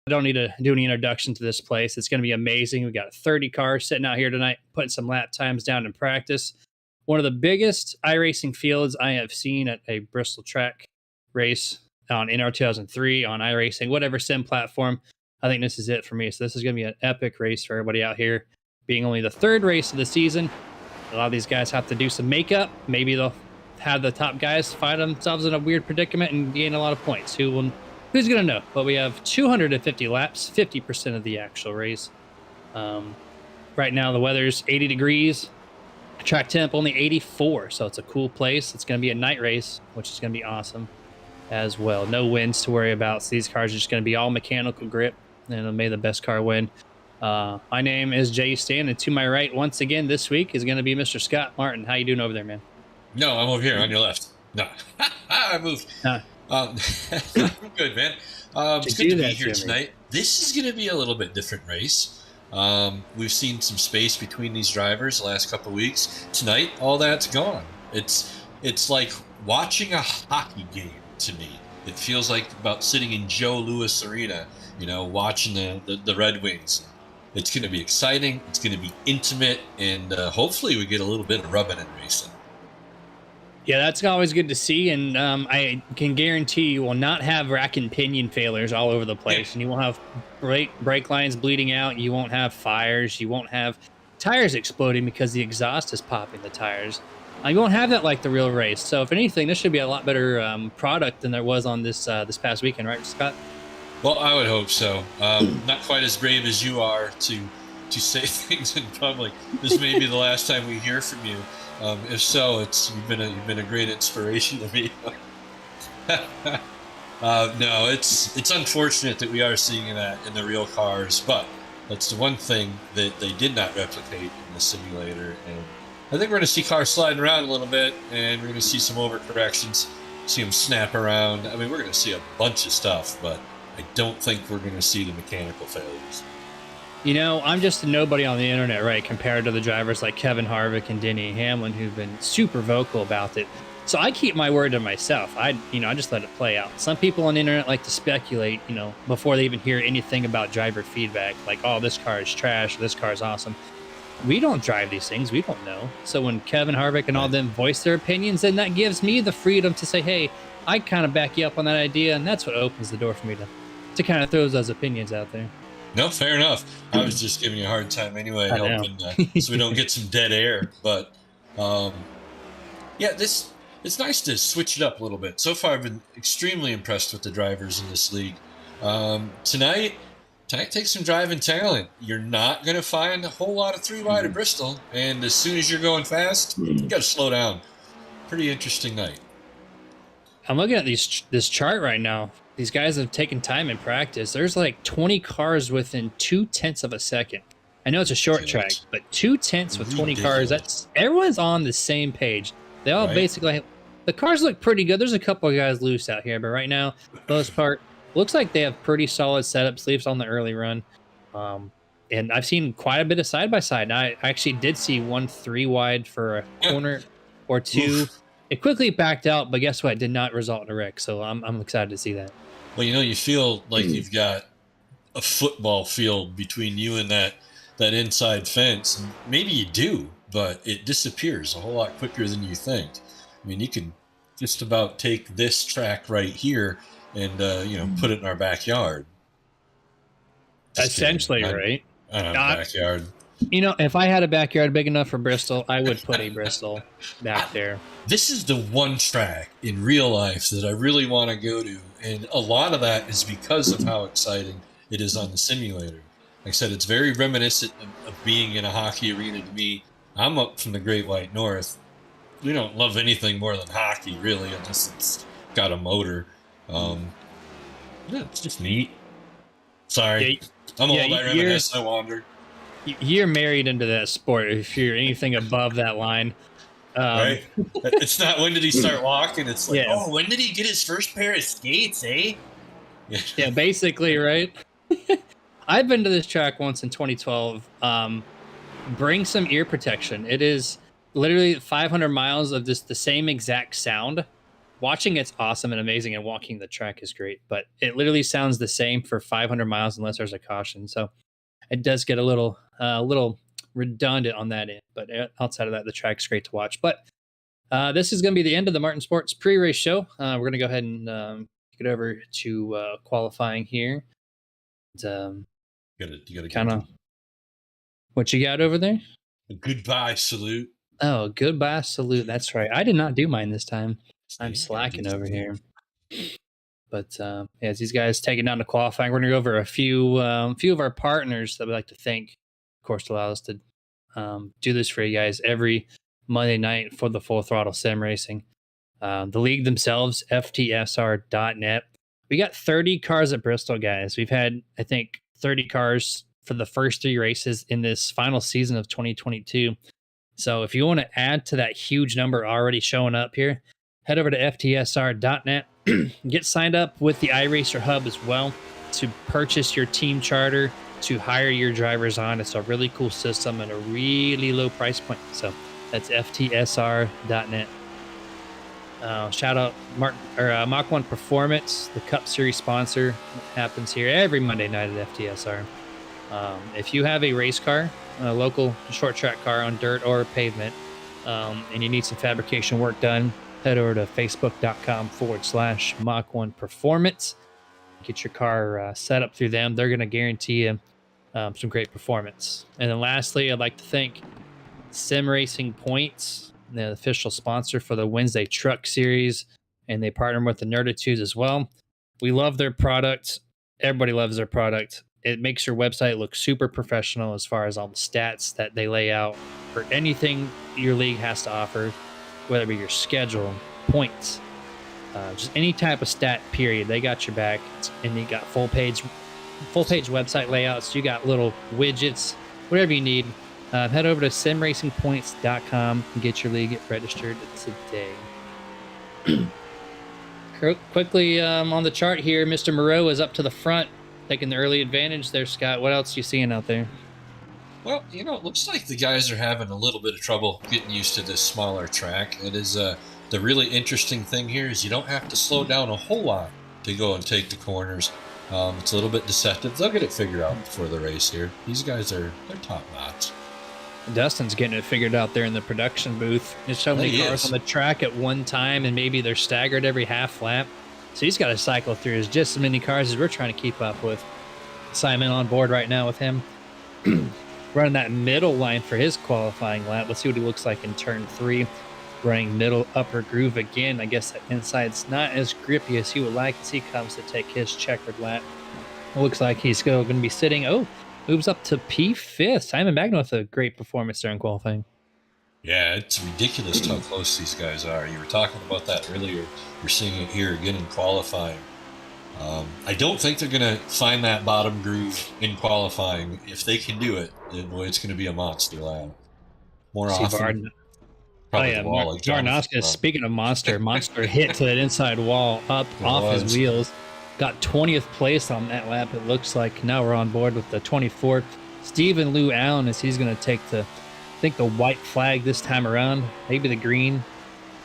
don't need to do any introduction to this place. It's going to be amazing. We got 30 cars sitting out here tonight, putting some lap times down in practice. One of the biggest iRacing fields I have seen at a Bristol track race on NR 2003, on iRacing, whatever sim platform. I think this is it for me. So this is going to be an epic race for everybody out here. Being only the third race of the season, a lot of these guys have to do some makeup. Maybe they'll have the top guys find themselves in a weird predicament and gain a lot of points. Who's going to know? But we have 250 laps, 50% of the actual race. Right now, the weather's 80 degrees. Track temp only 84, so it's a cool place. It's going to be a night race, which is going to be awesome as well. No winds to worry about. So these cars are just going to be all mechanical grip, and may the best car win. My name is Jay Stan, and to my right, once again this week, is going to be Mr. Scott Martin. How you doing over there, man? No, I'm over here on your left. No, I moved. I'm good, man. It's good to be here tonight. This is going to be a little bit different race. We've seen some space between these drivers the last couple of weeks. Tonight, all that's gone. It's like watching a hockey game to me. It feels like about sitting in Joe Louis Arena, watching the Red Wings. It's going to be exciting. It's going to be intimate, and hopefully we get a little bit of rubbing and racing. Yeah, that's always good to see, and I can guarantee you will not have rack and pinion failures all over the place, and you won't have brake lines bleeding out. You won't have fires. You won't have tires exploding because the exhaust is popping the tires. You won't have that like the real race. So if anything, this should be a lot better product than there was on this past weekend, right, Scott? Well, I would hope so. Not quite as brave as you are to say things in public. This may be the last time we hear from you. If so, you've been a great inspiration to me. No, it's unfortunate that we are seeing that in the real cars, but that's the one thing that they did not replicate in the simulator. And I think we're going to see cars sliding around a little bit, and we're going to see some overcorrections, see them snap around. I mean, we're going to see a bunch of stuff, but I don't think we're going to see the mechanical failures. I'm just a nobody on the internet, right, compared to the drivers like Kevin Harvick and Denny Hamlin, who've been super vocal about it. So I keep my word to myself. I just let it play out. Some people on the internet like to speculate, before they even hear anything about driver feedback, like, oh, this car is trash, this car is awesome. We don't drive these things. We don't know. So when Kevin Harvick and all them voice their opinions, then that gives me the freedom to say, hey, I kind of back you up on that idea, and that's what opens the door for me to kind of throw those opinions out there. No, fair enough. I was just giving you a hard time anyway, hoping so we don't get some dead air. But it's nice to switch it up a little bit. So far, I've been extremely impressed with the drivers in this league. Tonight takes some driving talent. You're not going to find a whole lot of 3-wide at Bristol, and as soon as you're going fast, you got to slow down. Pretty interesting night. I'm looking at this chart right now. These guys have taken time in practice. There's like 20 cars within 0.2 of a second. I know it's a short track, but 0.2 with 20 cars, everyone's on the same page. They all basically, the cars look pretty good. There's a couple of guys loose out here, but right now, most part, looks like they have pretty solid setup sleeves on the early run. And I've seen quite a bit of side-by-side. I actually did see one 3-wide for a corner or two. Oof. It quickly backed out, but guess what? It did not result in a wreck, so I'm excited to see that. Well, you feel like you've got a football field between you and that inside fence. And maybe you do, but it disappears a whole lot quicker than you think. I mean, you can just about take this track right here and put it in our backyard. Essentially, right? I don't have a backyard. If I had a backyard big enough for Bristol, I would put a Bristol back there. This is the one track in real life that I really want to go to, and a lot of that is because of how exciting it is on the simulator. Like I said, it's very reminiscent of being in a hockey arena to me. I'm up from the Great White North. We don't love anything more than hockey, really, unless it's got a motor. It's just neat. Sorry. I'm old, I reminisce, I wander. You're married into that sport if you're anything above that line. Right? It's not when did he start walking, it's like, when did he get his first pair of skates, eh? Yeah, basically, right? I've been to this track once in 2012. Bring some ear protection. It is literally 500 miles of just the same exact sound Watching it's awesome and amazing, and walking the track is great. But it literally sounds the same for 500 miles unless there's a caution. So it does get a little redundant on that end. But outside of that, the track's great to watch. But this is going to be the end of the Martin Sports pre-race show. We're going to go ahead and get over to qualifying here. And, you gotta kind of what you got over there? A goodbye salute. Oh, goodbye salute. That's right. I did not do mine this time. I'm slacking over here. But as these guys taking down to qualifying, we're going to go over a few of our partners that we'd like to thank, of course, to allow us to do this for you guys every Monday night for the Full Throttle Sim Racing. The league themselves, FTSR.net. We got 30 cars at Bristol, guys. We've had, I think, 30 cars for the first 3 races in this final season of 2022. So if you want to add to that huge number already showing up here, head over to FTSR.net. Get signed up with the iRacer Hub as well to purchase your team charter, to hire your drivers on. It's a really cool system at a really low price point. So that's FTSR.net. Shout out Mach-1 Performance, the Cup Series sponsor. It happens here every Monday night at FTSR. If you have a race car, a local short track car on dirt or pavement, and you need some fabrication work done, head over to facebook.com/Mach-1 Performance. Get your car set up through them. They're going to guarantee you some great performance. And then lastly, I'd like to thank Sim Racing Points, the official sponsor for the Wednesday Truck Series, and they partner with the NERDtv as well. We love their product. Everybody loves their product. It makes your website look super professional as far as all the stats that they lay out for anything your league has to offer, whether it be your schedule, points, just any type of stat, period. They got your back. And you got full page website layouts. You got little widgets, whatever you need. Head over to simracingpoints.com and get your league registered today. Quickly on the chart here, Mr. Moreau is up to the front, taking the early advantage there, Scott. What else are you seeing out there? Well, it looks like the guys are having a little bit of trouble getting used to this smaller track. It is the really interesting thing here is you don't have to slow down a whole lot to go and take the corners. It's a little bit deceptive. They'll get it figured out before the race here. These guys they're top notch. Dustin's getting it figured out there in the production booth. There's so many cars on the track at one time, and maybe they're staggered every half lap. So he's got to cycle through just as many cars as we're trying to keep up with. Simon on board right now with him. Running that middle line for his qualifying lap. Let's see what he looks like in turn 3. Running middle upper groove again. I guess that inside's not as grippy as he would like as he comes to take his checkered lap. It looks like he's still going to be sitting. Oh, moves up to P5th. Simon Magno with a great performance there in qualifying. Yeah, it's ridiculous how close these guys are. You were talking about that earlier. You're seeing it here again in qualifying. I don't think they're going to find that bottom groove in qualifying. If they can do it, then boy, it's going to be a monster lap. More often. Darnowska, speaking of monster hit to that inside wall up off his wheels. Got 20th place on that lap, it looks like. Now we're on board with the 24th. Stephen Lou Allen, as he's going to take the white flag this time around. Maybe the green.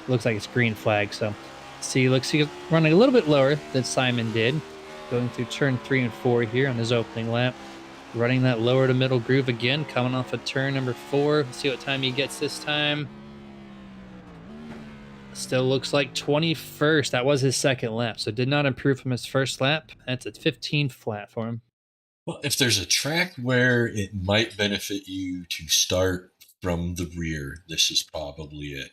Looks like it's green flag. So, see, looks like he's running a little bit lower than Simon did. Going through turn 3 and 4 here on his opening lap. Running that lower to middle groove again. Coming off of turn number 4. Let's see what time he gets this time. Still looks like 21st. That was his second lap, so did not improve from his first lap. That's a 15th lap for him. Well, if there's a track where it might benefit you to start from the rear, this is probably it.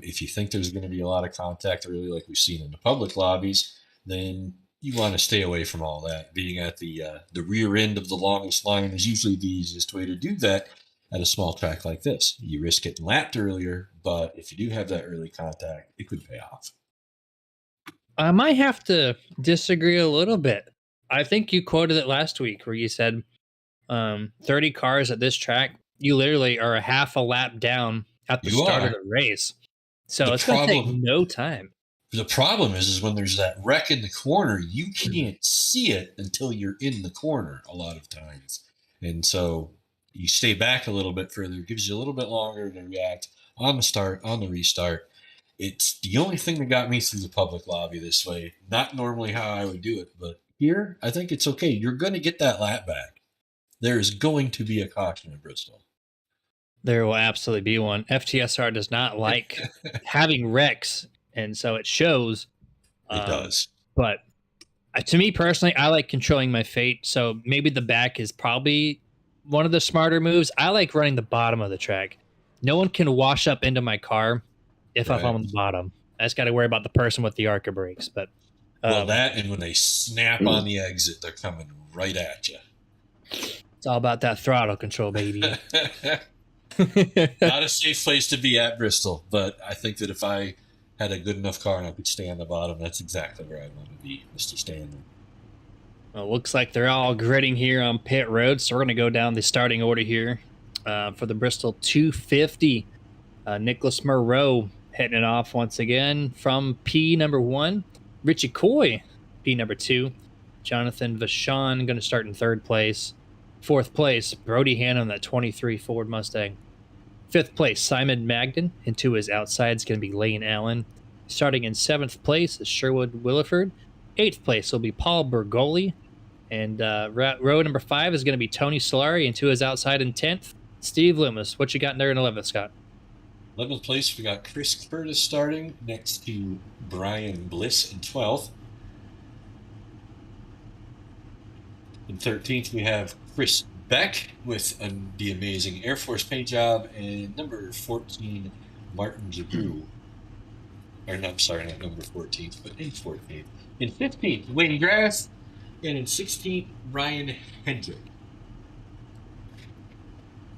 If you think there's going to be a lot of contact early, like we've seen in the public lobbies, then you want to stay away from all that. Being at the rear end of the longest line is usually the easiest way to do that. At a small track like this, you risk getting lapped earlier, but if you do have that early contact, it could pay off. I might have to disagree a little bit. I think you quoted it last week where you said 30 cars at this track, you literally are a half a lap down at the start of the race. So it's going to take no time. The problem is when there's that wreck in the corner, you can't see it until you're in the corner a lot of times. And so you stay back a little bit further, it gives you a little bit longer to react on the start, on the restart. It's the only thing that got me through the public lobby this way. Not normally how I would do it, but here, I think it's okay. You're going to get that lap back. There is going to be a caution in Bristol. There will absolutely be one. FTSR does not like having wrecks, and so it shows. It does. But to me personally, I like controlling my fate. So maybe the back is probably one of the smarter moves. I like running the bottom of the track. No one can wash up into my car if I'm on the bottom. I just got to worry about the person with the ARCA brakes. But that, and when they snap on the exit, they're coming right at you. It's all about that throttle control, baby. Not a safe place to be at Bristol, but I think that if I had a good enough car and I could stay on the bottom, that's exactly where I want to be, Mr. Stanley. Well, it looks like they're all gritting here on pit road, so we're going to go down the starting order here for the Bristol 250. Nicholas Moreau hitting it off once again from P number 1. Richie Coy, P number 2. Jonathan Vachon going to start in 3rd place. 4th place, Brody Hannon, that 23 Ford Mustang. 5th place, Simon Magden. Into his outside is going to be Lane Allen. Starting in 7th place is Sherwood Williford. 8th place will be Paul Bergoli. And row number 5 is going to be Tony Solari. Into his outside in 10th. Steve Loomis, what you got in there in 11th, Scott? 11th place, we got Chris Curtis starting next to Brian Bliss in 12th. In 13th, we have Chris Beck with the amazing Air Force paint job, and number 14, Martin Jabrew. Or no, I'm sorry, not number 14th, but in 14th. In 15th, Wayne Grass, and in 16th, Ryan Hendrick.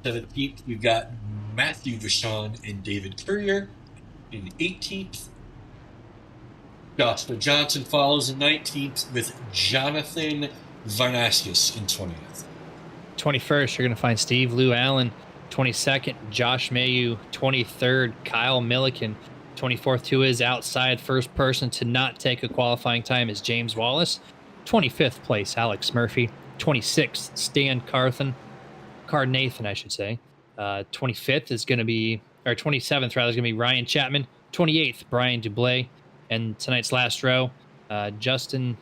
17th, we've got Matthew Vachon and David Courier. In 18th, Joshua Johnson follows in 19th with Jonathan Varnaskis in 20th. 21st, you're going to find Steve Lou Allen. 22nd, Josh Mayu. 23rd, Kyle Milliken. 24th to his outside. First person to not take a qualifying time is James Wallace. 25th place, Alex Murphy. 26th, Stan Carnathan, I should say. 25th is going to be, or 27th rather, is going to be Ryan Chapman. 28th, Brian Dublé. And tonight's last row, Justin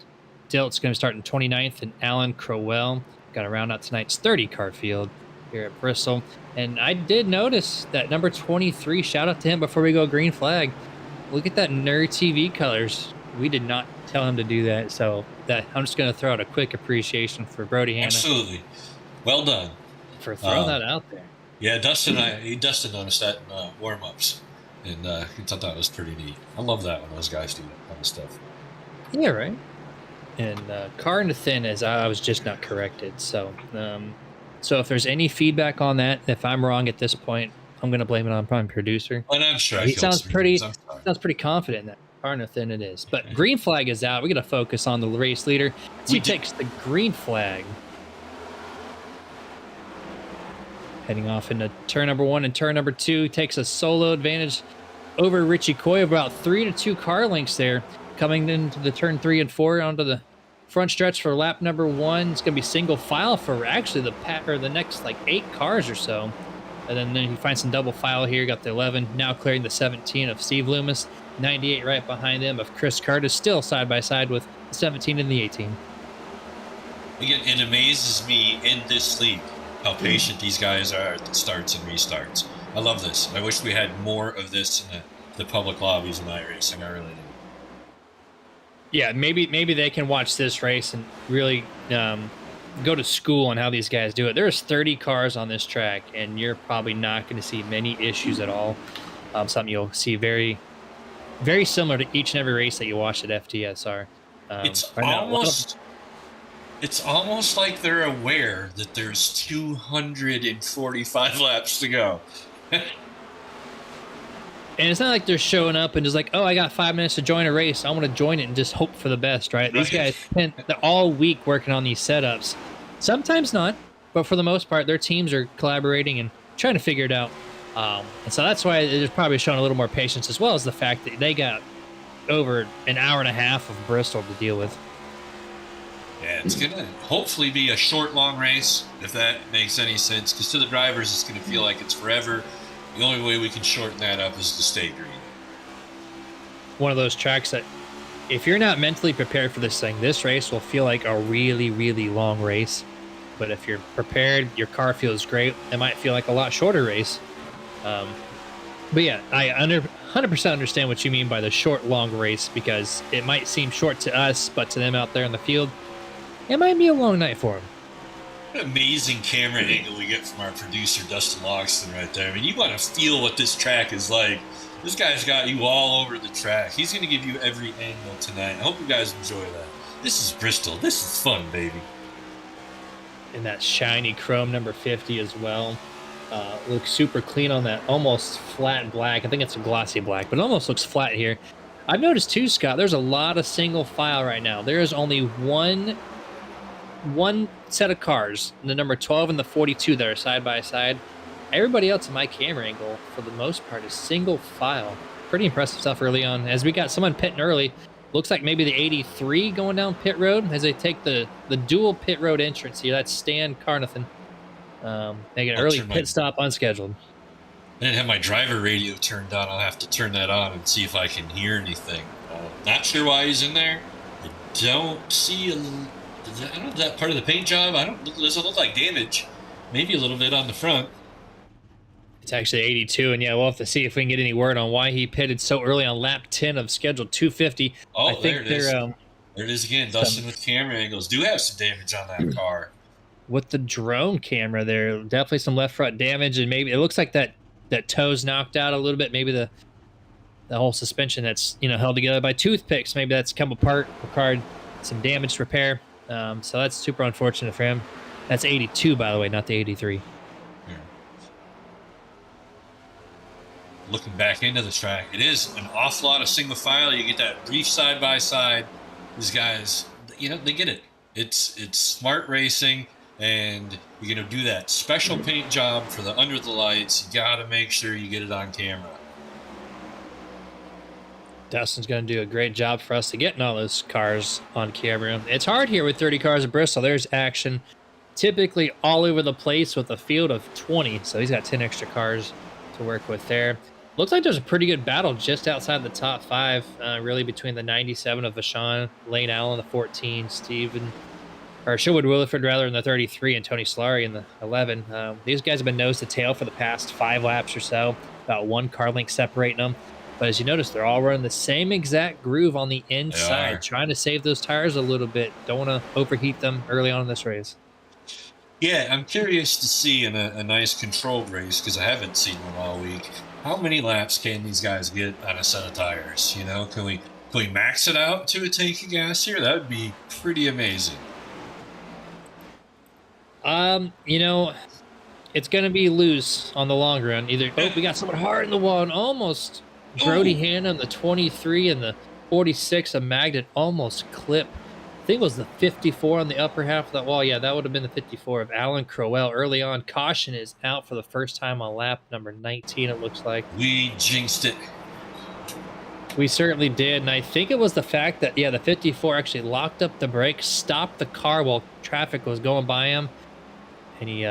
Dilt's going to start in 29th, and Alan Crowell. Got to round out tonight's 30-car field here at Bristol. And I did notice that number 23, shout out to him before we go green flag. Look at that NERDtv colors. We did not tell him to do that, so I'm just going to throw out a quick appreciation for Brody Hanna. Absolutely. Well done. For throwing that out there. Yeah, Dustin noticed that in warm-ups, and he thought that was pretty neat. I love that when those guys do that kind of stuff. Yeah, right. And Carnathan, as I was just not corrected. So if there's any feedback on that, if I'm wrong at this point, I'm going to blame it on Prime Producer. And I'm sure he sounds pretty confident that Carnathan it is. But green flag is out. We're going to focus on the race leader. He takes the green flag. Heading off into turn number 1 and turn number 2. Takes a solo advantage over Richie Coy, about 3 to 2 car lengths there. Coming into the turn 3 and 4 onto the front stretch for lap number 1. It's going to be single file for actually the next like 8 cars or so. And then he finds some double file here. Got the 11, now clearing the 17 of Steve Loomis. 98 right behind them of Chris Curtis, still side by side with the 17 and the 18. Again, it amazes me in this league how patient these guys are at the starts and restarts. I love this. I wish we had more of this in the public lobbies and iRacing. I really do. Yeah, maybe they can watch this race and really go to school on how these guys do it. There's 30 cars on this track, and you're probably not going to see many issues at all. Something you'll see very, very similar to each and every race that you watch at FTSR. It's almost like they're aware that there's 245 laps to go. And it's not like they're showing up and just like, oh, I got 5 minutes to join a race. I want to join it and just hope for the best, right? These guys spent all week working on these setups. Sometimes not, but for the most part, their teams are collaborating and trying to figure it out. And so that's why they're probably showing a little more patience, as well as the fact that they got over an hour and a half of Bristol to deal with. Yeah, it's going to hopefully be a short, long race, if that makes any sense, because to the drivers, it's going to feel like it's forever. The only way we can shorten that up is to stay green. one of those tracks that if you're not mentally prepared for this thing, this race will feel like a really, really long race. But if you're prepared, your car feels great. It might feel like a lot shorter race. But yeah, I 100% understand what you mean by the short, long race, because it might seem short to us, but to them out there in the field, it might be a long night for them. What an amazing camera angle we get from our producer, Dustin Logston, right there. I mean, you want to feel what this track is like. This guy's got you all over the track. He's going to give you every angle tonight. I hope you guys enjoy that. This is Bristol. This is fun, baby. And that shiny chrome number 50 as well. Looks super clean on that almost flat black. I think it's a glossy black, but it almost looks flat here. I've noticed too, Scott, there's a lot of single file right now. There is only one set of cars, the number 12 and the 42, that are side by side. Everybody else in my camera angle, for the most part, is single file. Pretty impressive stuff early on. As we got someone pitting early, looks like maybe the 83 going down pit road as they take the dual pit road entrance here. That's Stan Carnathan. Make an early pit stop unscheduled. I didn't have my driver radio turned on. I'll have to turn that on and see if I can hear anything. Not sure why he's in there. I don't see I don't know, that part of the paint job. It doesn't look like damage. Maybe a little bit on the front. It's actually 82, and yeah, we'll have to see if we can get any word on why he pitted so early on lap 10 of scheduled 250. Oh, I think there it is. There it is again. Dustin with camera angles. Do have some damage on that car. With the drone camera there, definitely some left front damage, and maybe it looks like that toe's knocked out a little bit. Maybe the whole suspension that's held together by toothpicks, maybe that's come apart, required some damage repair. So that's super unfortunate for him. That's 82, by the way, not the 83. Looking back into the track, it is an awful lot of single file. You get that brief side by side. These guys, they get it. It's smart racing, and you're gonna do that special paint job for the under the lights. You gotta make sure you get it on camera. Dustin's gonna do a great job for us to getting all those cars on camera. It's hard here with 30 cars at Bristol. There's action typically all over the place with a field of 20, so he's got 10 extra cars to work with there. Looks like there's a pretty good battle just outside the top 5, really between the 97 of Vachon, Lane Allen, the 14, Sherwood Williford rather, in the 33, and Tony Solari in the 11. These guys have been nose to tail for the past 5 laps or so, about 1 car length separating them. But as you notice, they're all running the same exact groove on the inside, trying to save those tires a little bit. Don't want to overheat them early on in this race. Yeah, I'm curious to see in a nice controlled race, because I haven't seen one all week. How many laps can these guys get on a set of tires? Can we max it out to a tank of gas here? That would be pretty amazing. It's going to be loose on the long run. Either we got someone hard in the wall and almost Brody Hanna on the 23 and the 46 of Magnet almost clip. I think it was the 54 on the upper half of that wall. Yeah, that would have been the 54 of Alan Crowell early on. Caution is out for the first time on lap number 19, it looks like. We jinxed it. We certainly did, and I think it was the fact that, the 54 actually locked up the brakes, stopped the car while traffic was going by him, and he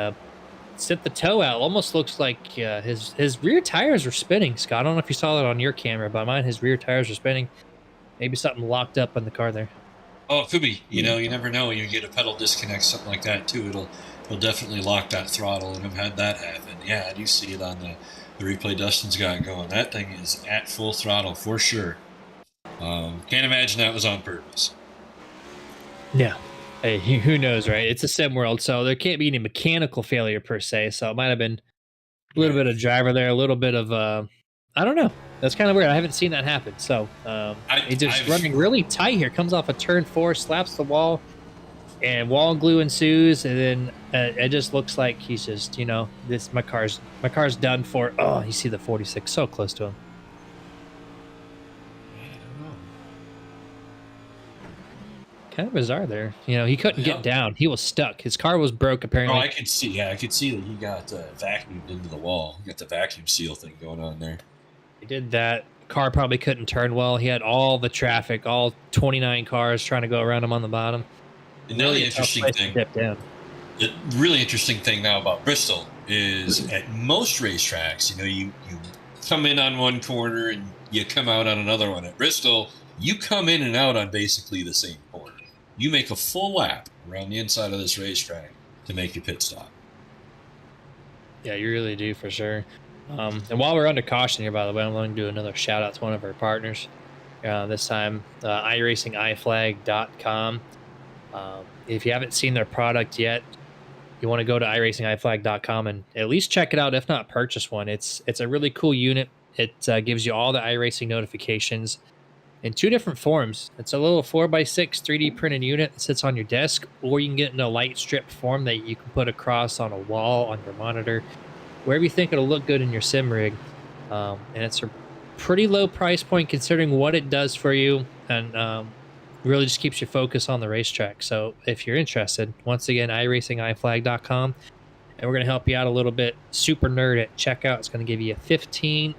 sent the toe out. Almost looks like his rear tires were spinning, Scott. I don't know if you saw that on your camera, but mine, his rear tires were spinning. Maybe something locked up in the car there. Oh, it could be. You never know when you get a pedal disconnect, something like that, too. It'll definitely lock that throttle, and I've had that happen. Yeah, I do see it on the replay Dustin's got going. That thing is at full throttle for sure. Can't imagine that was on purpose. Yeah. Hey, who knows, right? It's a sim world, so there can't be any mechanical failure per se. So it might have been a little bit of driver there, a little bit of I don't know. That's kind of weird. I haven't seen that happen. So he's just running really tight here. Comes off a turn 4, slaps the wall, and wall glue ensues. And then it just looks like he's just, my car's done for. Oh, you see the 46 so close to him. Kind of bizarre there. He couldn't get down. He was stuck. His car was broke, apparently. Oh, I could see. Yeah, I could see that he got vacuumed into the wall. He got the vacuum seal thing going on there. He did that. Car probably couldn't turn well. He had all the traffic, all 29 cars trying to go around him on the bottom. And now the interesting thing, the really interesting thing now about Bristol is at most racetracks, you come in on one corner and you come out on another one. At Bristol, you come in and out on basically the same corner. You make a full lap around the inside of this racetrack to make your pit stop. Yeah, you really do, for sure. And while we're under caution here, by the way, I'm going to do another shout out to one of our partners. This time, iRacingIFlag.com. If you haven't seen their product yet, you want to go to iRacingIFlag.com and at least check it out, if not purchase one. It's a really cool unit. It gives you all the iRacing notifications in 2 different forms. It's a little 4x6 3D printed unit that sits on your desk, or you can get in a light strip form that you can put across on a wall, on your monitor, wherever you think it'll look good in your sim rig. And it's a pretty low price point considering what it does for you, and really just keeps you focused on the racetrack. So if you're interested, once again, iRacingIFlag.com, and we're going to help you out a little bit. Super Nerd at checkout. It's going to give you a 15%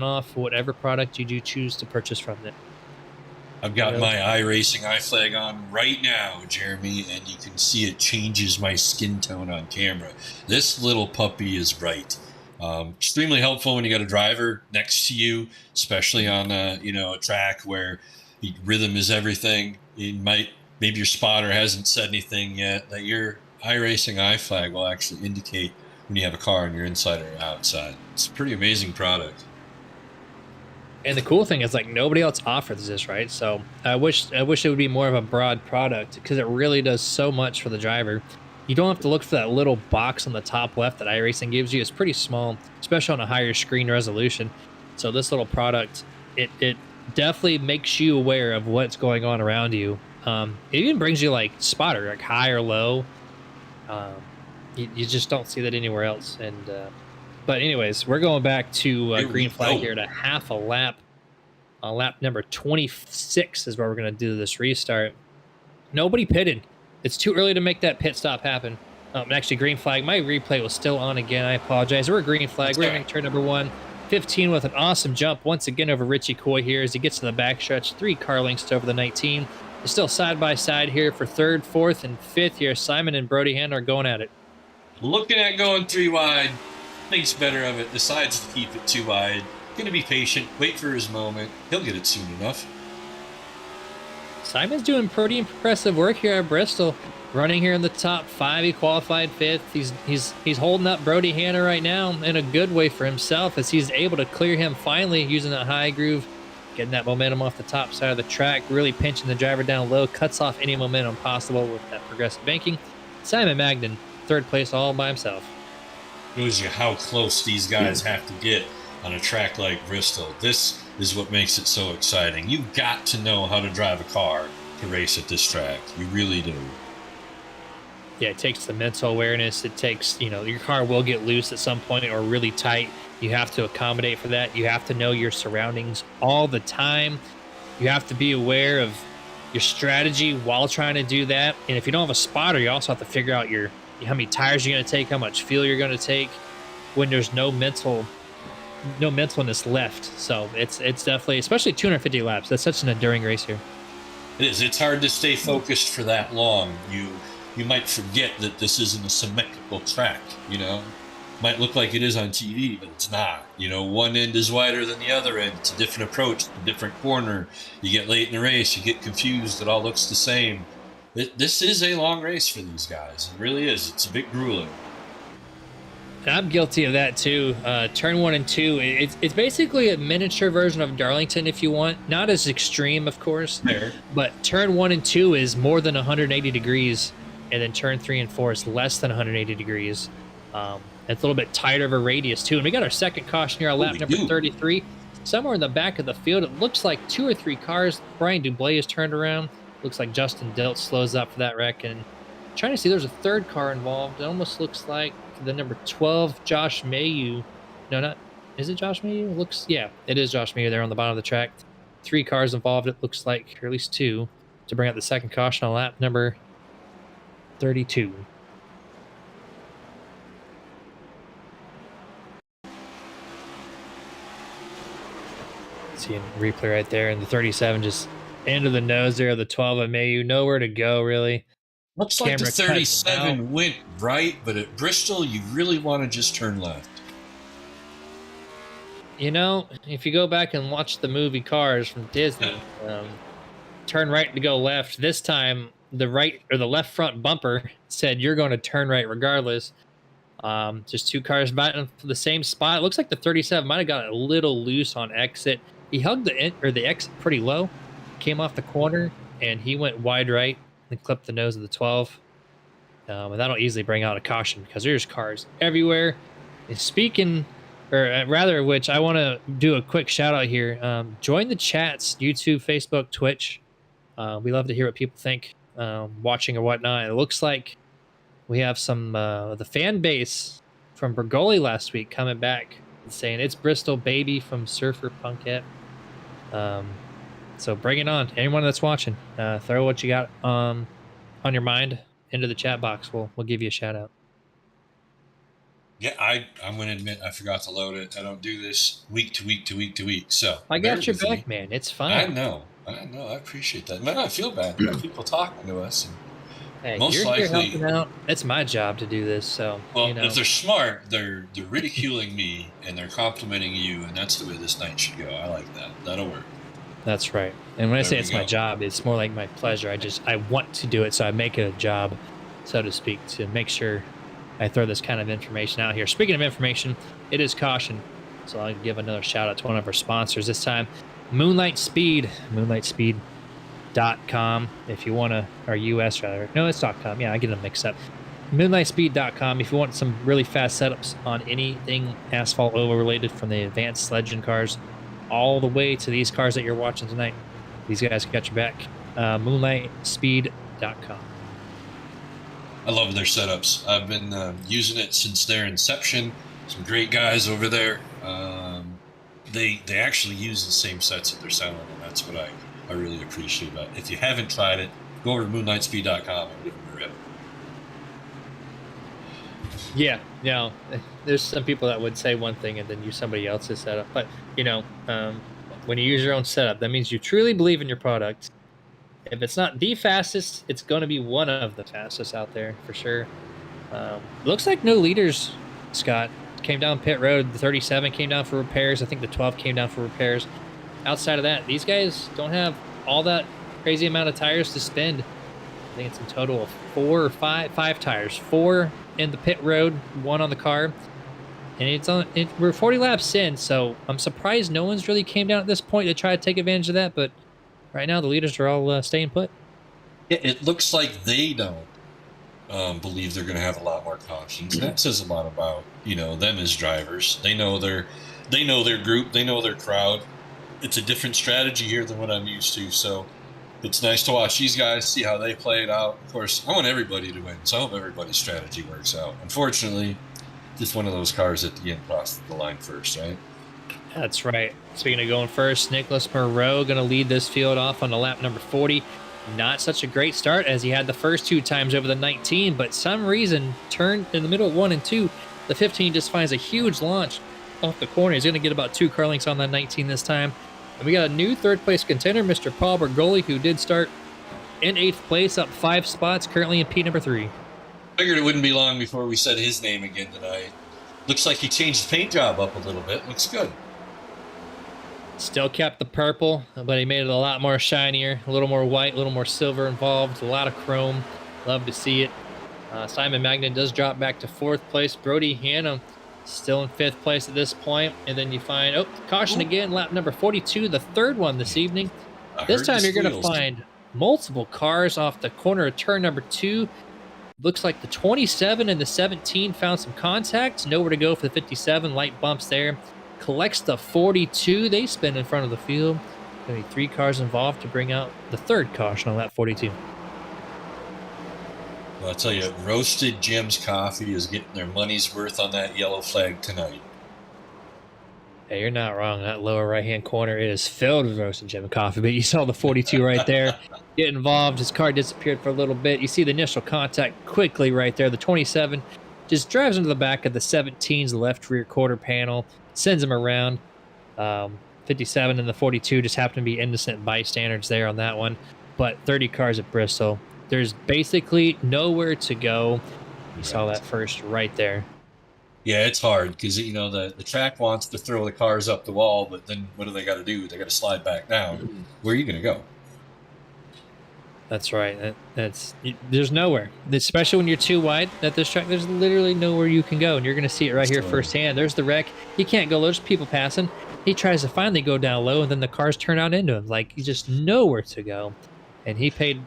off whatever product you do choose to purchase from them. I've got my iRacing iFlag on right now, Jeremy, and you can see it changes my skin tone on camera. This little puppy is bright. Extremely helpful when you got a driver next to you, especially on a track where rhythm is everything. Maybe your spotter hasn't said anything yet. That your iRacing iFlag will actually indicate when you have a car on your inside or outside. It's a pretty amazing product. And the cool thing is, like, nobody else offers this, right? So I wish it would be more of a broad product, because it really does so much for the driver. You don't have to look for that little box on the top left that iRacing gives you. It's pretty small, especially on a higher screen resolution. So this little product, it definitely makes you aware of what's going on around you. It even brings you like spotter, like high or low. You just don't see that anywhere else. And but anyways, we're going back to green flag here to half a lap. Lap number 26 is where we're going to do this restart. Nobody pitted. It's too early to make that pit stop happen. Actually, green flag. My replay was still on again. I apologize. We're a green flag. We're going to turn number 1. 15 with an awesome jump once again over Richie Coy here as he gets to the backstretch. 3 car lengths to over the 19. They're still side by side here for 3rd, 4th, and 5th here. Simon and Brody Hand are going at it. Looking at going 3 wide. Thinks better of it. Decides to keep it 2 wide. Gonna be patient. Wait for his moment. He'll get it soon enough. Simon's doing pretty impressive work here at Bristol. Running here in the top 5. He qualified 5th. He's holding up Brody Hanna right now in a good way for himself, as he's able to clear him finally using that high groove, getting that momentum off the top side of the track, really pinching the driver down low, cuts off any momentum possible with that progressive banking. Simon Magnan, 3rd place all by himself. Shows you how close these guys have to get on a track like Bristol. This is what makes it so exciting. You've got to know how to drive a car to race at this track. You really do. Yeah, it takes the mental awareness. It takes, your car will get loose at some point or really tight. You have to accommodate for that. You have to know your surroundings all the time. You have to be aware of your strategy while trying to do that. And if you don't have a spotter, you also have to figure out how many tires you're going to take, how much fuel you're going to take when there's no mentalness left. So it's definitely, especially 250 laps. That's such an enduring race here. It is. It's hard to stay focused for that long. You might forget that this isn't a symmetrical track, Might look like it is on TV, but it's not. One end is wider than the other end. It's a different approach, a different corner. You get late in the race, you get confused. It all looks the same. This is a long race for these guys. It really is. It's a bit grueling. And I'm guilty of that too. Turn 1 and 2, it's basically a miniature version of Darlington if you want. Not as extreme, of course. Fair. But turn 1 and 2 is more than 180 degrees. And then turn 3 and 4 is less than 180 degrees. It's a little bit tighter of a radius too. And we got our second caution here on lap number 33. Somewhere in the back of the field, it looks like 2 or 3 cars. Brian Dublé is turned around. Looks like Justin Dilt slows up for that wreck. And trying to see, there's a 3rd car involved. It almost looks like the number 12, Josh Mayu. No, is it Josh Mayu? Yeah, it is Josh Mayu there on the bottom of the track. 3 cars involved, it looks like, or at least 2, to bring out the second caution on lap number 32. See a replay right there, and the 37 just into the nose there of the 12 of Mayu. Nowhere to go, really. Looks like the 37 went right, but at Bristol, you really want to just turn left. You know, if you go back and watch the movie Cars from Disney, turn right to go left. This time, the right or the left front bumper said you're going to turn right regardless. Just two cars fighting for the same spot. It looks like the 37 might have got a little loose on exit. He hugged the exit pretty low, came off the corner, and he went wide right and clipped the nose of the 12. And that'll easily bring out a caution because there's cars everywhere. And speaking, or rather, which I want to do a quick shout out here. Join the chats, YouTube, Facebook, Twitch. We love to hear what people think, watching or whatnot. It looks like we have some the fan base from Bergoli last week coming back and saying it's Bristol baby from Surfer Punkette. So bring it on, anyone that's watching. Throw what you got on your mind into the chat box. We'll give you a shout out. Yeah, I'm going to admit I forgot to load it. I don't do this week to week to week to week. So I got your back, man. It's fine. I know. I appreciate that. Man, I feel bad. People talking to us. And hey, most you're likely, here helping out. It's my job to do this. So, well, you know. If they're smart, they're ridiculing me and they're complimenting you, and that's the way this night should go. I like that. That'll work. That's right. And when I say it's my job, it's more like my pleasure. I want to do it, so I make it a job, so to speak, to make sure I throw this kind of information out here. Speaking of information, it is caution. So I'll give another shout out to one of our sponsors this time, Moonlight Speed, moonlightspeed.com. If you want to, or US rather. No, it's .com. Yeah, I get them mixed up. Moonlightspeed.com. If you want some really fast setups on anything asphalt oval related, from the advanced legend cars all the way to these cars that you're watching tonight, these guys got your back. Moonlightspeed.com. I love their setups. I've been using it since their inception. Some great guys over there. They actually use the same sets that they're selling, and that's what I really appreciate about it. If you haven't tried it, go over to moonlightspeed.com and give them a rip. Yeah, you know, there's some people that would say one thing and then use somebody else's setup. But, you know, when you use your own setup, that means you truly believe in your product. If it's not the fastest, it's going to be one of the fastest out there for sure. Looks like no leaders, Scott. Came down pit road. The 37 came down for repairs. I think the 12 came down for repairs. Outside of that, these guys don't have all that crazy amount of tires to spend. I think it's a total of five tires. 4 in the pit road, 1 on the car. And we're 40 laps in, so I'm surprised no one's really came down at this point to try to take advantage of that, but right now the leaders are all staying put. It looks like they don't believe they're going to have a lot more cautions. And that says a lot about, you know, them as drivers. They know their group, they know their crowd. It's a different strategy here than what I'm used to, so it's nice to watch these guys, see how they play it out. Of course, I want everybody to win, so I hope everybody's strategy works out. Unfortunately, just one of those cars at the end crossed the line first, right? That's right. Speaking of going first, Nicholas Moreau going to lead this field off on the lap number 40. Not such a great start as he had the first 2 times over the 19, but some reason turned in the middle of 1 and 2. The 15 just finds a huge launch off the corner. He's going to get about 2 car lengths on that 19 this time. And we got a new third-place contender, Mr. Paul Bergoli, who did start in 8th place, up 5 spots, currently in P number 3. Figured it wouldn't be long before we said his name again tonight. Looks like he changed the paint job up a little bit. Looks good. Still kept the purple, but he made it a lot more shinier, a little more white, a little more silver involved, a lot of chrome. Love to see it. Simon Magnan does drop back to 4th place. Brody Hannum still in 5th place at this point. And then you find, caution again, lap number 42, the 3rd one this evening. This time you're going to find multiple cars off the corner of turn number 2. Looks like the 27 and the 17 found some contact. Nowhere to go for the 57. Light bumps there. Collects the 42. They spin in front of the field. Going to be 3 cars involved to bring out the 3rd caution on lap 42. Well, I'll tell you, Roasted Jim's Coffee is getting their money's worth on that yellow flag tonight. Hey, you're not wrong. That lower right-hand corner, it is filled with Roasted Jim Coffee. But you saw the 42 right there. Get involved. His car disappeared for a little bit. You see the initial contact quickly right there. The 27 just drives into the back of the 17's left rear quarter panel. Sends him around. 57 and the 42 just happen to be innocent bystanders there on that one. But 30 cars at Bristol. There's basically nowhere to go. You saw that first right there. Yeah, it's hard because the track wants to throw the cars up the wall, but then what do they got to do? They got to slide back down. Where are you going to go? That's right. There's nowhere, especially when you're too wide at this track. There's literally nowhere you can go, and you're going to see it right here firsthand. There's the wreck. He can't go low. There's people passing. He tries to finally go down low, and then the cars turn out into him. Like, he just nowhere to go, and he paid,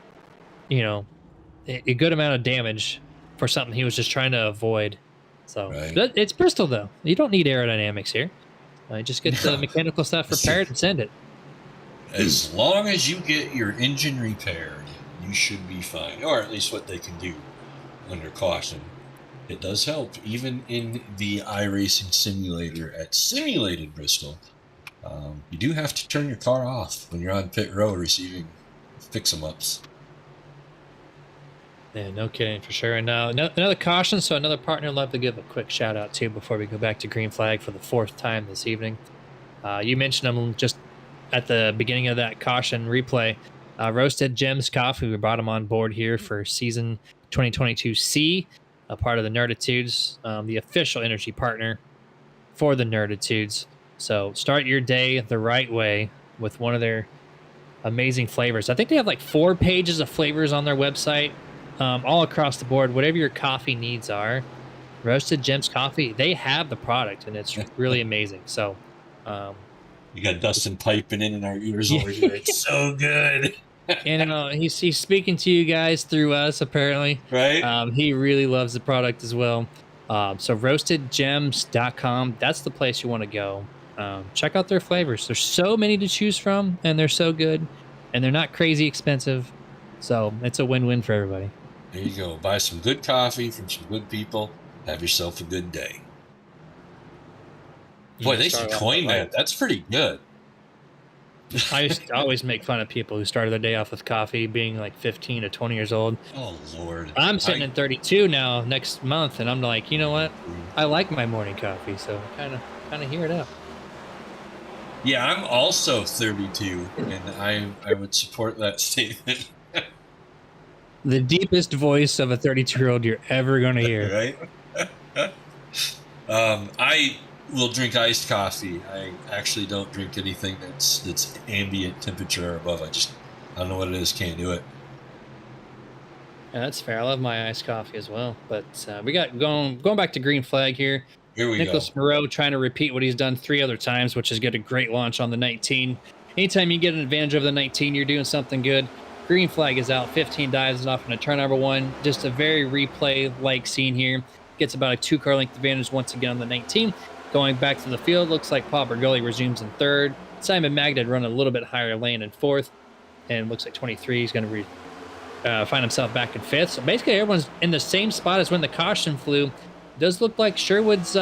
a good amount of damage for something he was just trying to avoid. So right. It's Bristol, though. You don't need aerodynamics here. Just get the mechanical stuff repaired and send it. As long as you get your engine repaired, you should be fine, or at least what they can do under caution. It does help, even in the iRacing simulator at Simulated Bristol. You do have to turn your car off when you're on pit road receiving fix-em-ups. Yeah, no kidding, for sure. And another caution, so another partner I'd love to give a quick shout out to before we go back to green flag for the 4th time this evening. You mentioned them just at the beginning of that caution replay. Roasted Gems Coffee, we brought them on board here for season 2022C, a part of the Nerditudes, the official energy partner for the Nerditudes. So start your day the right way with one of their amazing flavors. I think they have like 4 pages of flavors on their website, all across the board. Whatever your coffee needs are, Roasted Gems Coffee, they have the product, and it's really amazing. So you got Dustin piping in our ears over here. It's so good. And he's speaking to you guys through us, apparently. Right. He really loves the product as well. So roastedgems.com, that's the place you want to go. Check out their flavors. There's so many to choose from, and they're so good, and they're not crazy expensive. So it's a win-win for everybody. There you go. Buy some good coffee from some good people. Have yourself a good day. Boy, they should coin that. That's pretty good. I used to always make fun of people who started their day off with coffee, being like 15 to 20 years old. Oh, Lord. I'm sitting at 32 now next month, and I'm like, you know what? I like my morning coffee, so kind of hear it out. Yeah, I'm also 32, and I would support that statement. The deepest voice of a 32-year-old you're ever going to hear. Right? I will drink iced coffee. I actually don't drink anything that's ambient temperature or above. I don't know what it is. Can't do it. Yeah, that's fair. I love my iced coffee as well. But we got going back to green flag here. Here we Nicholas go. Moreau trying to repeat what he's done 3 other times, which is get a great launch on the 19. Anytime you get an advantage over the 19, you're doing something good. Green flag is out. 15 dives off into turn number 1. Just a very replay-like scene here. Gets about a 2-car length advantage once again on the 19. Going back to the field, looks like Paul Bergoli resumes in 3rd. Simon Magdad run a little bit higher lane in 4th. And looks like 23 is going to find himself back in 5th. So basically everyone's in the same spot as when the caution flew. It does look like Sherwood's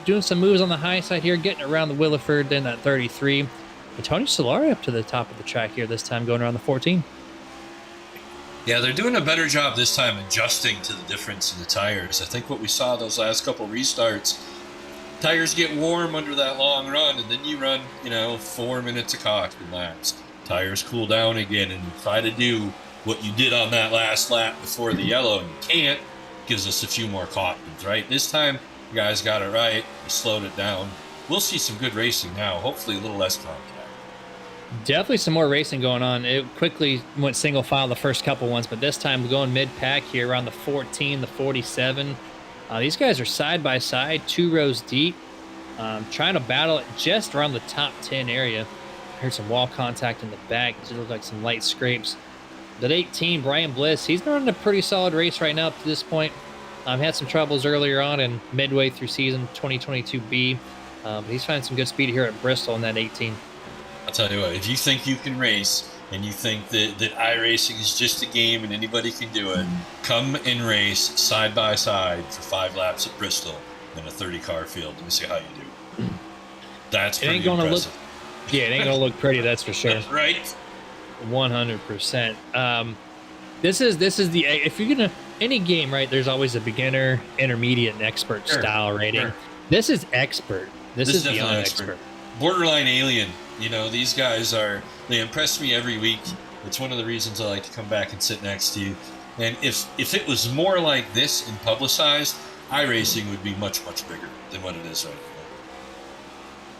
doing some moves on the high side here, getting around the Williford in that 33. And Tony Solari up to the top of the track here this time, going around the 14. Yeah, they're doing a better job this time adjusting to the difference in the tires. I think what we saw those last couple restarts, tires get warm under that long run, and then you run, 4 minutes of caution laps. Tires cool down again, and you try to do what you did on that last lap before the yellow, and you can't. Gives us a few more cautions, right? This time, you guys got it right. You slowed it down. We'll see some good racing now. Hopefully a little less contact. Definitely some more racing going on. It quickly went single file the first couple ones, but this time we're going mid-pack here around the 14, the 47. These guys are side by side, 2 rows deep, trying to battle it just around the top 10 area. Heard some wall contact in the back. It looked like some light scrapes. That 18, Brian Bliss, he's running a pretty solid race right now up to this point. Had some troubles earlier on and midway through season 2022B. But he's finding some good speed here at Bristol in that 18. I'll tell you what, if you think you can race and you think that iRacing is just a game and anybody can do it, come and race side by side for 5 laps at Bristol in a 30-car field and see how you do. That's pretty impressive. It ain't going to look pretty, that's for sure. That's right. 100%. This is the, if you're going to, any game, right, there's always a beginner, intermediate, and expert style rating. Sure. This is expert. This is beyond expert. Borderline alien. These guys they impress me every week. It's one of the reasons I like to come back and sit next to you. And if it was more like this and publicized, iRacing would be much, much bigger than what it is right now.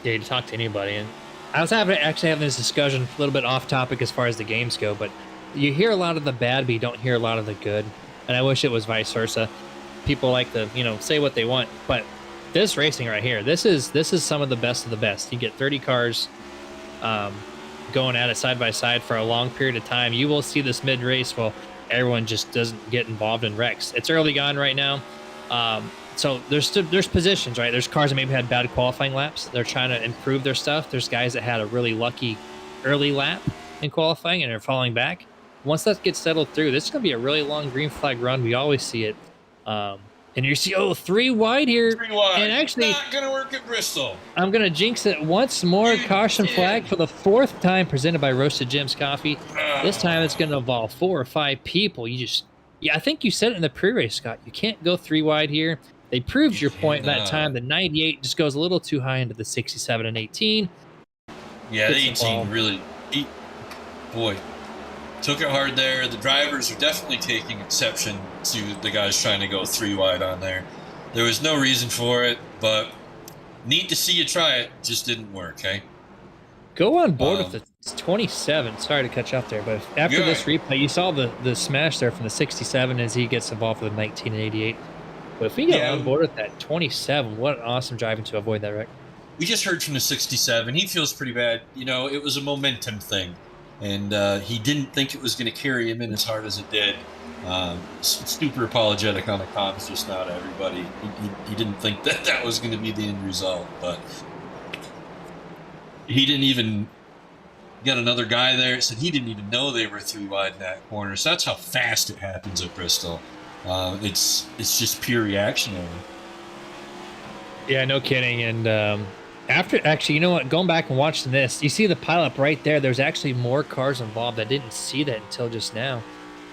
Yeah, you talk to anybody. And I was actually having this discussion a little bit off topic as far as the games go, but you hear a lot of the bad, but you don't hear a lot of the good. And I wish it was vice versa. People like to, say what they want, but this racing right here, this is some of the best. You get 30 cars going at it side by side for a long period of time. You will see this mid race. Well, everyone just doesn't get involved in wrecks. It's early on right now. So there's positions, right? There's cars that maybe had bad qualifying laps. They're trying to improve their stuff. There's guys that had a really lucky early lap in qualifying and are falling back. Once that gets settled through, this is going to be a really long green flag run. We always see it. And you see, 3 wide here. 3 wide. And actually, not going to work at Bristol. I'm going to jinx it once more. Caution flag for the 4th time, presented by Roasted Jim's Coffee. This time it's going to involve 4 or 5 people. I think you said it in the pre-race, Scott. You can't go 3 wide here. They proved your point that time. The 98 just goes a little too high into the 67 and 18. Yeah, the 18 really, boy, took it hard there. The drivers are definitely taking exception to the guys trying to go 3 wide on there. There was no reason for it, but neat to see you try it. Just didn't work, hey? Go on board with the 27. Sorry to cut you off there, but after this replay, you saw the smash there from the 67 as he gets involved with the 19 and 88. But if we get on board with that 27, what an awesome driving to avoid that wreck. We just heard from the 67. He feels pretty bad. It was a momentum thing. And he didn't think it was going to carry him in as hard as it did. Super apologetic on the comms just now to everybody. He didn't think that was going to be the end result. But he didn't even get another guy there. Said he didn't even know they were 3 wide in that corner. So that's how fast it happens at Bristol. It's just pure reactionary. Yeah, no kidding. And actually, you know what? Going back and watching this, you see the pileup right there. There's actually more cars involved. I didn't see that until just now.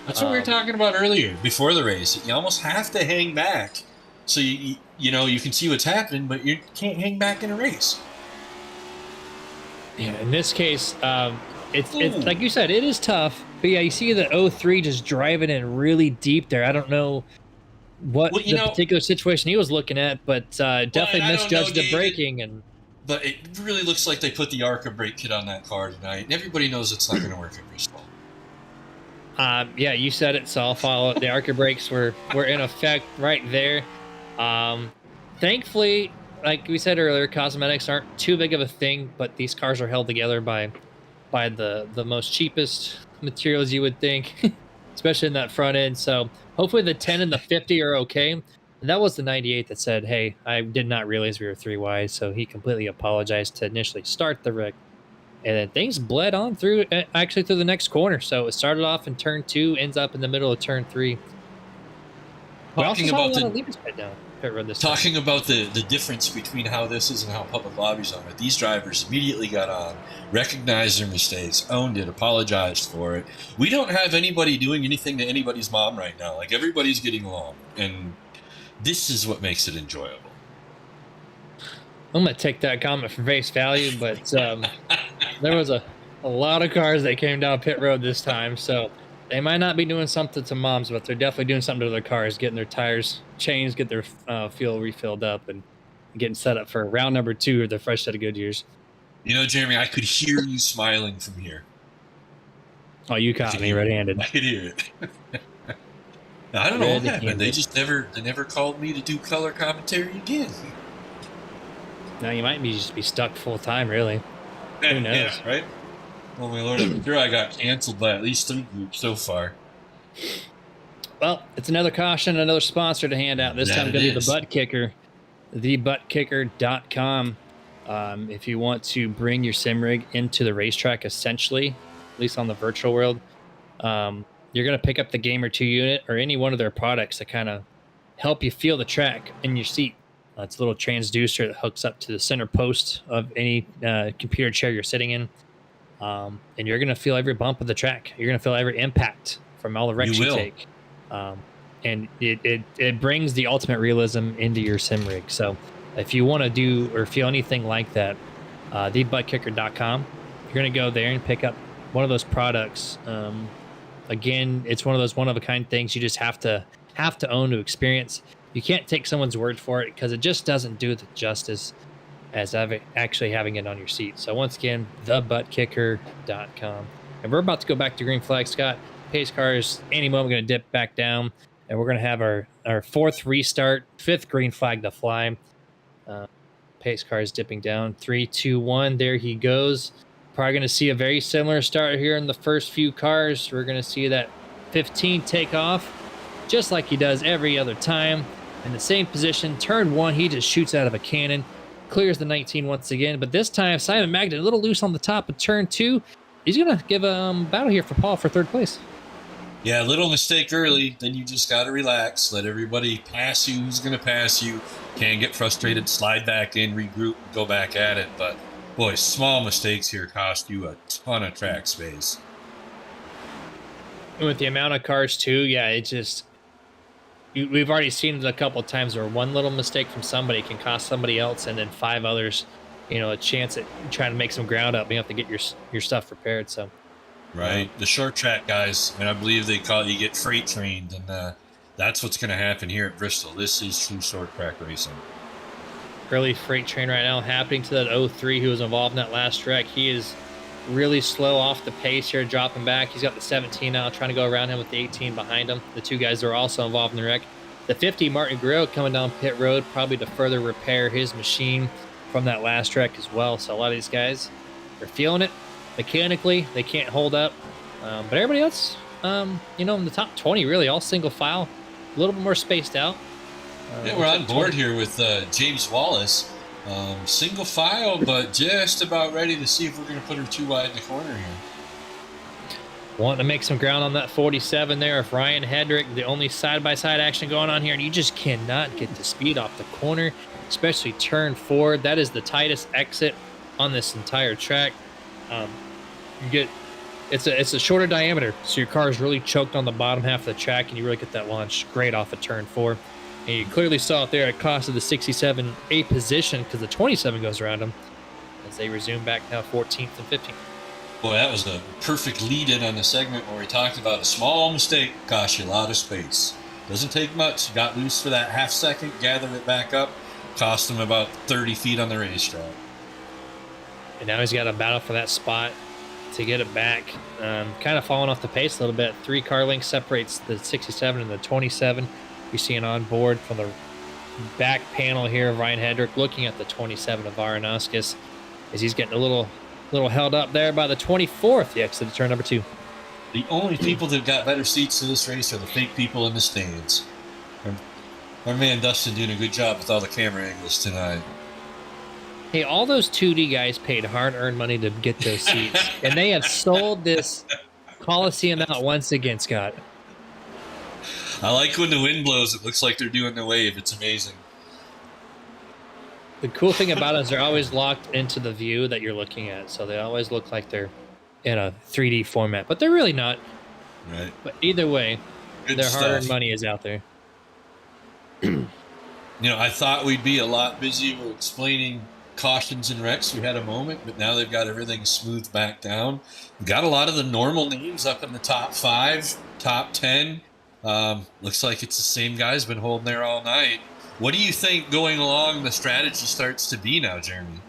That's what we were talking about earlier, before the race. You almost have to hang back, so you can see what's happening, but you can't hang back in a race. Yeah, in this case, it's like you said, it is tough. But yeah, you see the 03 just driving in really deep there. I don't know what particular situation he was looking at, but definitely misjudged the braking. But it really looks like they put the ARCA brake kit on that car tonight, and everybody knows it's not going to work at Bristol. Yeah, you said it, so I'll follow it. The ARCA brakes were in effect right there. Thankfully, like we said earlier, cosmetics aren't too big of a thing, but these cars are held together by the most cheapest materials you would think, especially in that front end. So hopefully the 10 and the 50 are okay. And that was the 98 that said, hey, I did not realize we were 3 wide. So he completely apologized to initially start the wreck. And then things bled on through the next corner. So it started off in turn 2, ends up in the middle of turn 3. Talking about the difference between how this is and how public lobbies are, these drivers immediately got on, recognized their mistakes, owned it, apologized for it. We don't have anybody doing anything to anybody's mom right now. Like, everybody's getting along, and this is what makes it enjoyable. I'm going to take that comment for face value, but there was a lot of cars that came down pit road this time, so they might not be doing something to moms, but they're definitely doing something to their cars, getting their tires changed, get their fuel refilled up, and getting set up for round number 2 of their fresh set of Goodyears. Jeremy, I could hear you smiling from here. Oh, you caught me red-handed. I could hear it. I don't know what happened. They never called me to do color commentary again. Now you might just be stuck full time, really. Who knows? Yeah, right? Oh my Lord, I'm sure I got canceled by at least 3 groups so far. Well, it's another caution, another sponsor to hand out. This time going to be the Butt Kicker, thebuttkicker.com. If you want to bring your sim rig into the racetrack, essentially, at least on the virtual world, you're going to pick up the Gamer 2 unit or any one of their products that kind of help you feel the track in your seat. It's a little transducer that hooks up to the center post of any computer chair you're sitting in. And you're going to feel every bump of the track. You're going to feel every impact from all the wrecks you take. And it brings the ultimate realism into your sim rig. So if you want to do or feel anything like that, thebuttkicker.com, you're going to go there and pick up one of those products. Again, it's one of those one-of-a-kind things you just have to own to experience. you can't take someone's word for it because it just doesn't do the justice as actually having it on your seat. So once again, thebuttkicker.com. And we're about to go back to green flag, Scott. Pace cars, any moment, going to dip back down. And we're going to have our fourth restart, fifth green flag to fly. Pace car is dipping down. 3, 2, 1. There he goes. Probably going to see a very similar start here in the first few cars. We're going to see that 15 take off, just like he does every other time. In the same position, turn 1, he just shoots out of a cannon. Clears the 19 once again, but this time Simon Magnet a little loose on the top of turn 2. He's going to give a battle here for Paul for third place. Yeah, little mistake early, then you just got to relax. Let everybody pass you who's going to pass you. Can't get frustrated, slide back in, regroup, go back at it. But, boy, small mistakes here cost you a ton of track space. And with the amount of cars, too, yeah, it just... We've already seen it a couple of times where one little mistake from somebody can cost somebody else, and then 5 others, a chance at trying to make some ground up. You have to get your stuff prepared. So, right, the short track guys, and I believe they call it, you get freight trained, and that's what's going to happen here at Bristol. This is true short track racing. Early freight train right now happening to that 03 who was involved in that last track. He is really slow off the pace here, dropping back. He's got the 17 now, trying to go around him with the 18 behind him. The 2 guys that are also involved in the wreck. The 50, Martin Grillo, coming down pit road, probably to further repair his machine from that last wreck as well. So a lot of these guys, they're feeling it. Mechanically, they can't hold up. But everybody else, in the top 20, really, all single file, a little bit more spaced out. Yeah, we're on board here with James Wallace. Single file, but just about ready to see if we're going to put her too wide in the corner here. Wanting to make some ground on that 47 there. If Ryan Hedrick, the only side-by-side action going on here, and you just cannot get the speed off the corner, especially turn 4. That is the tightest exit on this entire track. It's a shorter diameter, so your car is really choked on the bottom half of the track, and you really get that launch great off of turn 4. And you clearly saw it there. It costed the 67 a position because the 27 goes around them as they resume back now 14th and 15th. Boy, that was a perfect lead-in on the segment where we talked about a small mistake costs you a lot of space. Doesn't take much. You got loose for that half second, gathered it back up, cost him about 30 feet on the racetrack. And now he's got a battle for that spot to get it back. Kind of falling off the pace a little bit. 3 car lengths separates the 67 and the 27. You're seeing on board from the back panel here of Ryan Hedrick looking at the 27 of Varanauskas as he's getting a little held up there by the 24th, the exit of turn number 2. The only people that got better seats to this race are the fake people in the stands. Our man Dustin doing a good job with all the camera angles tonight. Hey, all those 2D guys paid hard-earned money to get those seats, and they have sold this Coliseum out once again, Scott. I like when the wind blows. It looks like they're doing the wave. It's amazing. The cool thing about it is they're always locked into the view that you're looking at, so they always look like they're in a 3D format, but they're really not. Right. But either way, Good their stuff. hard-earned money is out there. I thought we'd be a lot busier explaining cautions and wrecks. We had a moment, but now they've got everything smoothed back down. We've got a lot of the normal names up in the top 5, top 10. Looks like it's the same guys been holding there all night. What do you think going along the strategy starts to be now, Jeremy?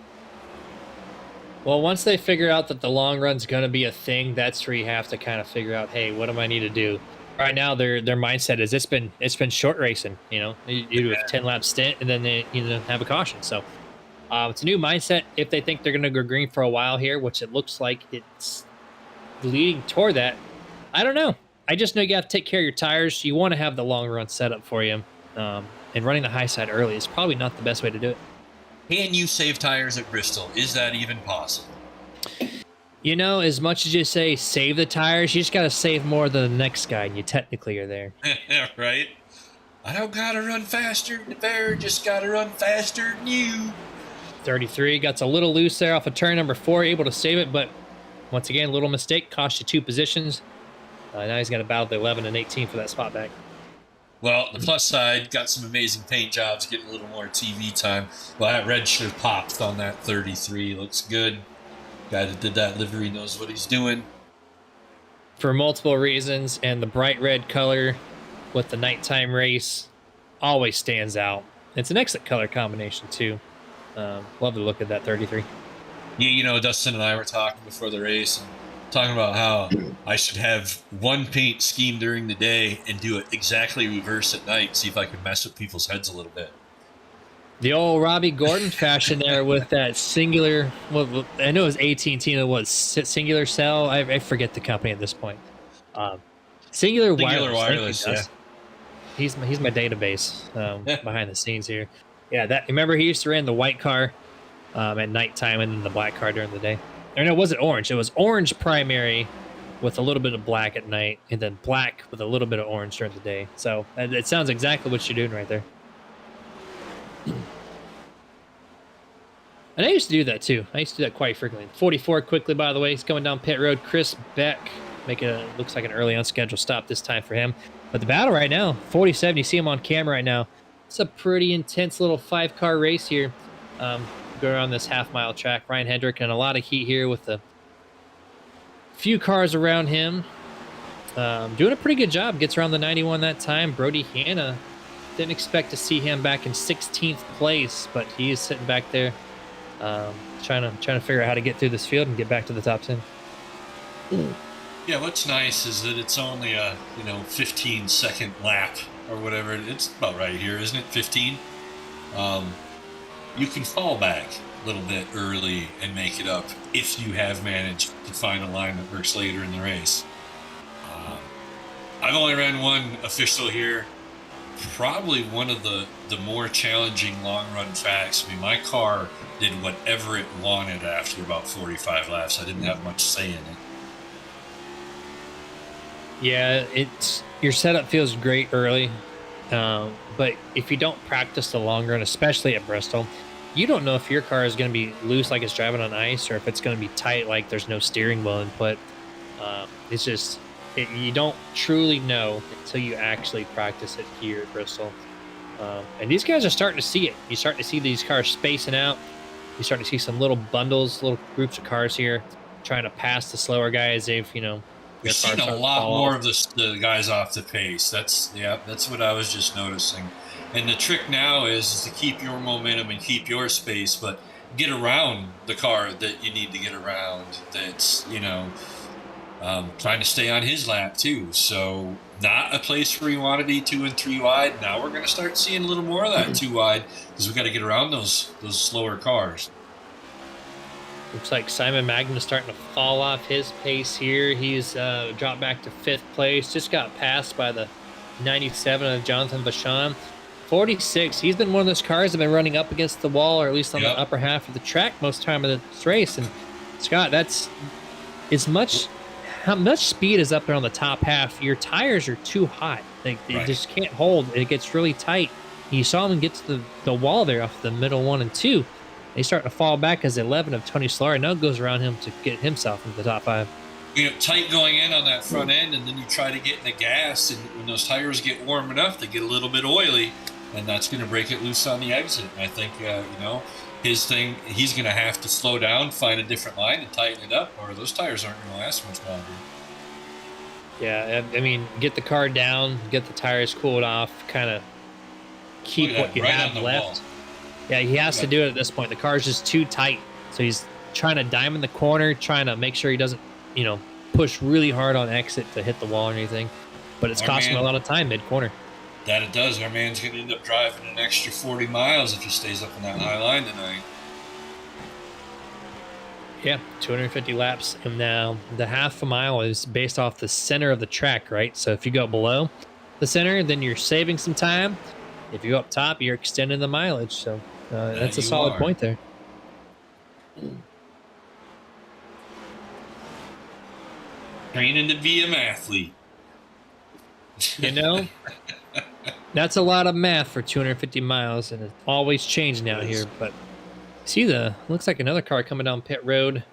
Well, once they figure out that the long run's going to be a thing, that's where you have to kind of figure out, hey, what do I need to do? Right now, their mindset is it's been short racing. You do a 10-lap stint and then they have a caution. So it's a new mindset. If they think they're going to go green for a while here, which it looks like it's leading toward that, I don't know. I just know you have to take care of your tires. You want to have the long run set up for you. And running the high side early is probably not the best way to do it. Can you save tires at Bristol? Is that even possible? As much as you say save the tires, you just got to save more than the next guy, and you technically are there. Right? I don't got to run faster than the bear, just got to run faster than you. 33 got a little loose there off of turn number 4, able to save it, but once again, a little mistake, cost you 2 positions. Now he's got to battle the 11 and 18 for that spot back. Well, the plus side, got some amazing paint jobs, getting a little more TV time. Well, that red shirt popped on that 33. Looks good. Guy that did that livery knows what he's doing. For multiple reasons, and the bright red color with the nighttime race always stands out. It's an excellent color combination too. Love the look of that 33. Yeah, you know, Dustin and I were talking before the race and talking about how I should have one paint scheme during the day and do it exactly reverse at night, see if I could mess with people's heads a little bit. The old Robbie Gordon fashion there with that singular, well, I know it was AT&T, it was Singular Cell. I forget the company at this point. Singular Wireless, yeah. He's my database behind the scenes here. Yeah, that remember he used to run the white car at nighttime and then the black car during the day. Or no, it wasn't orange. It was orange primary with a little bit of black at night, and then black with a little bit of orange during the day. So it sounds exactly what you're doing right there. And I used to do that too. I used to do that quite frequently. 44 quickly, by the way. He's coming down pit road. Chris Beck making looks like an early unscheduled stop this time for him. But the battle right now, 47, you see him on camera right now. It's a pretty intense little 5-car race here. Go around this half-mile track. Ryan Hendrick and a lot of heat here with a few cars around him. Doing a pretty good job. Gets around the 91 that time. Brody Hanna, didn't expect to see him back in 16th place, but he is sitting back there trying to figure out how to get through this field and get back to the top 10. Yeah, what's nice is that it's only a 15-second lap or whatever. It's about right here, isn't it? 15. You can fall back a little bit early and make it up if you have managed to find a line that works later in the race. I've only ran one official here. Probably one of the more challenging long-run tracks. I mean, my car did whatever it wanted after about 45 laps. I didn't have much say in it. Yeah, your setup feels great early, but if you don't practice the long run, especially at Bristol, you don't know if your car is going to be loose like it's driving on ice or if it's going to be tight like there's no steering wheel input. It's just you don't truly know until you actually practice it here at Bristol. And these guys are starting to see it. You start to see these cars spacing out. You start to see some little bundles, little groups of cars here trying to pass the slower guys. We've seen a lot more of the guys off the pace. That's what I was just noticing. And the trick now is to keep your momentum and keep your space, but get around the car that you need to get around. That's trying to stay on his lap too. So not a place where you want to be 2 and 3 wide. Now we're going to start seeing a little more of that 2 wide because we got to get around those slower cars. Looks like Simon Magnum is starting to fall off his pace here. He's dropped back to 5th place. Just got passed by the 97 of Jonathan Vachon. 46. He's been one of those cars that have been running up against the wall, or at least on the upper half of the track most time of this race. And Scott, that's as much. How much speed is up there on the top half? Your tires are too hot. They just can't hold. It gets really tight. You saw him get to the wall there off the middle 1 and 2. They start to fall back as 11 of Tony Solari now goes around him to get himself into the top 5. Tight going in on that front end, and then you try to get in the gas, and when those tires get warm enough, they get a little bit oily, and that's going to break it loose on the exit. And I think, his thing, he's going to have to slow down, find a different line, and tighten it up, or those tires aren't going to last much longer. Yeah, I mean, get the car down, get the tires cooled off, kind of keep what you have left. Wall. Yeah, he has to do it at this point. The car's just too tight, so he's trying to diamond the corner, trying to make sure he doesn't, push really hard on exit to hit the wall or anything. But it's costing him a lot of time mid-corner. That it does. Our man's going to end up driving an extra 40 miles if he stays up on that high line tonight. Yeah, 250 laps. And now the half a mile is based off the center of the track, right? So if you go below the center, then you're saving some time. If you go up top, you're extending the mileage. So that's a solid point there. Training to be an athlete. That's a lot of math for 250 miles, and it's always changing out here. But see, looks like another car coming down pit road.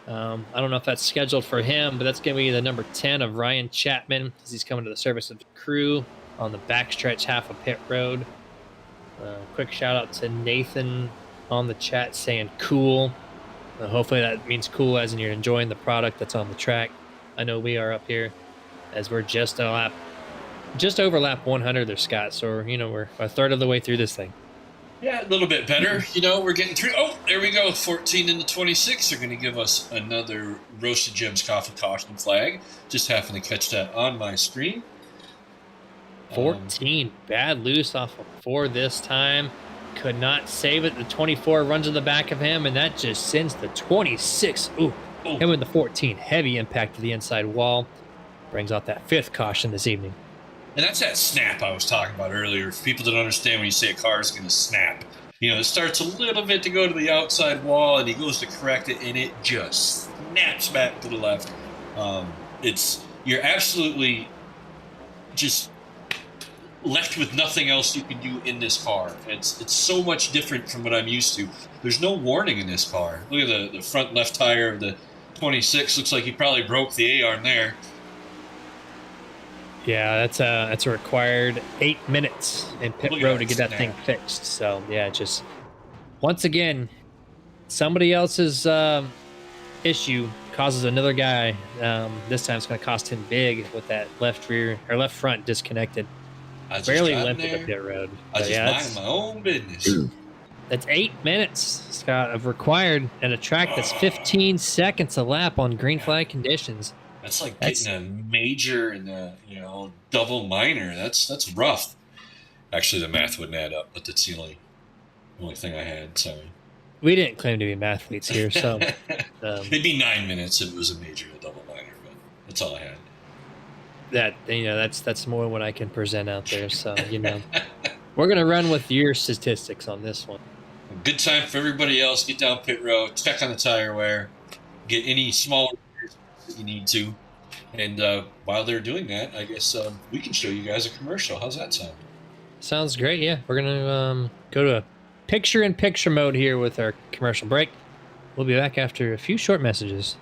I don't know if that's scheduled for him, but that's going to be the number 10 of Ryan Chapman as he's coming to the service of the crew on the backstretch half of pit road. Quick shout out to Nathan on the chat saying cool. Hopefully that means cool as in you're enjoying the product that's on the track. I know we are up here as we're just a lap just over lap 100 there, Scott. So, we're a third of the way through this thing. Yeah, a little bit better. We're getting through. Oh, there we go. 14 into 26 are going to give us another Roasted Gems Coffee caution flag. Just happened to catch that on my screen. 14. Bad loose off of 4 this time. Could not save it. The 24 runs in the back of him, and that just sends the 26. Ooh, him with the 14. Heavy impact to the inside wall. Brings out that 5th caution this evening. And that's that snap I was talking about earlier. For people that understand when you say a car is going to snap. It starts a little bit to go to the outside wall, and he goes to correct it, and it just snaps back to the left. You're absolutely just left with nothing else you can do in this car. It's so much different from what I'm used to. There's no warning in this car. Look at the front left tire of the 26. Looks like he probably broke the A-arm there. Yeah, that's a required 8 minutes in pit road to get that thing fixed. So yeah, just once again, somebody else's issue causes another guy. This time it's going to cost him big with that left front disconnected. Barely limped the pit road. I just mind my own business. That's 8 minutes, Scott, of required at a track that's 15 seconds a lap on green flag conditions. That's like getting a major and a double minor. That's rough. Actually, the math wouldn't add up, but that's the only thing I had. Sorry. We didn't claim to be mathletes here, so it'd be 9 minutes if it was a major and a double minor, but that's all I had. That's more what I can present out there. So we're gonna run with your statistics on this one. Good time for everybody else. Get down pit road, check on the tire wear, get any small that you need to, and while they're doing that, I guess we can show you guys a commercial. How's that sound? Sounds great. Yeah, we're gonna go to a picture-in-picture mode here with our commercial break. We'll be back after a few short messages.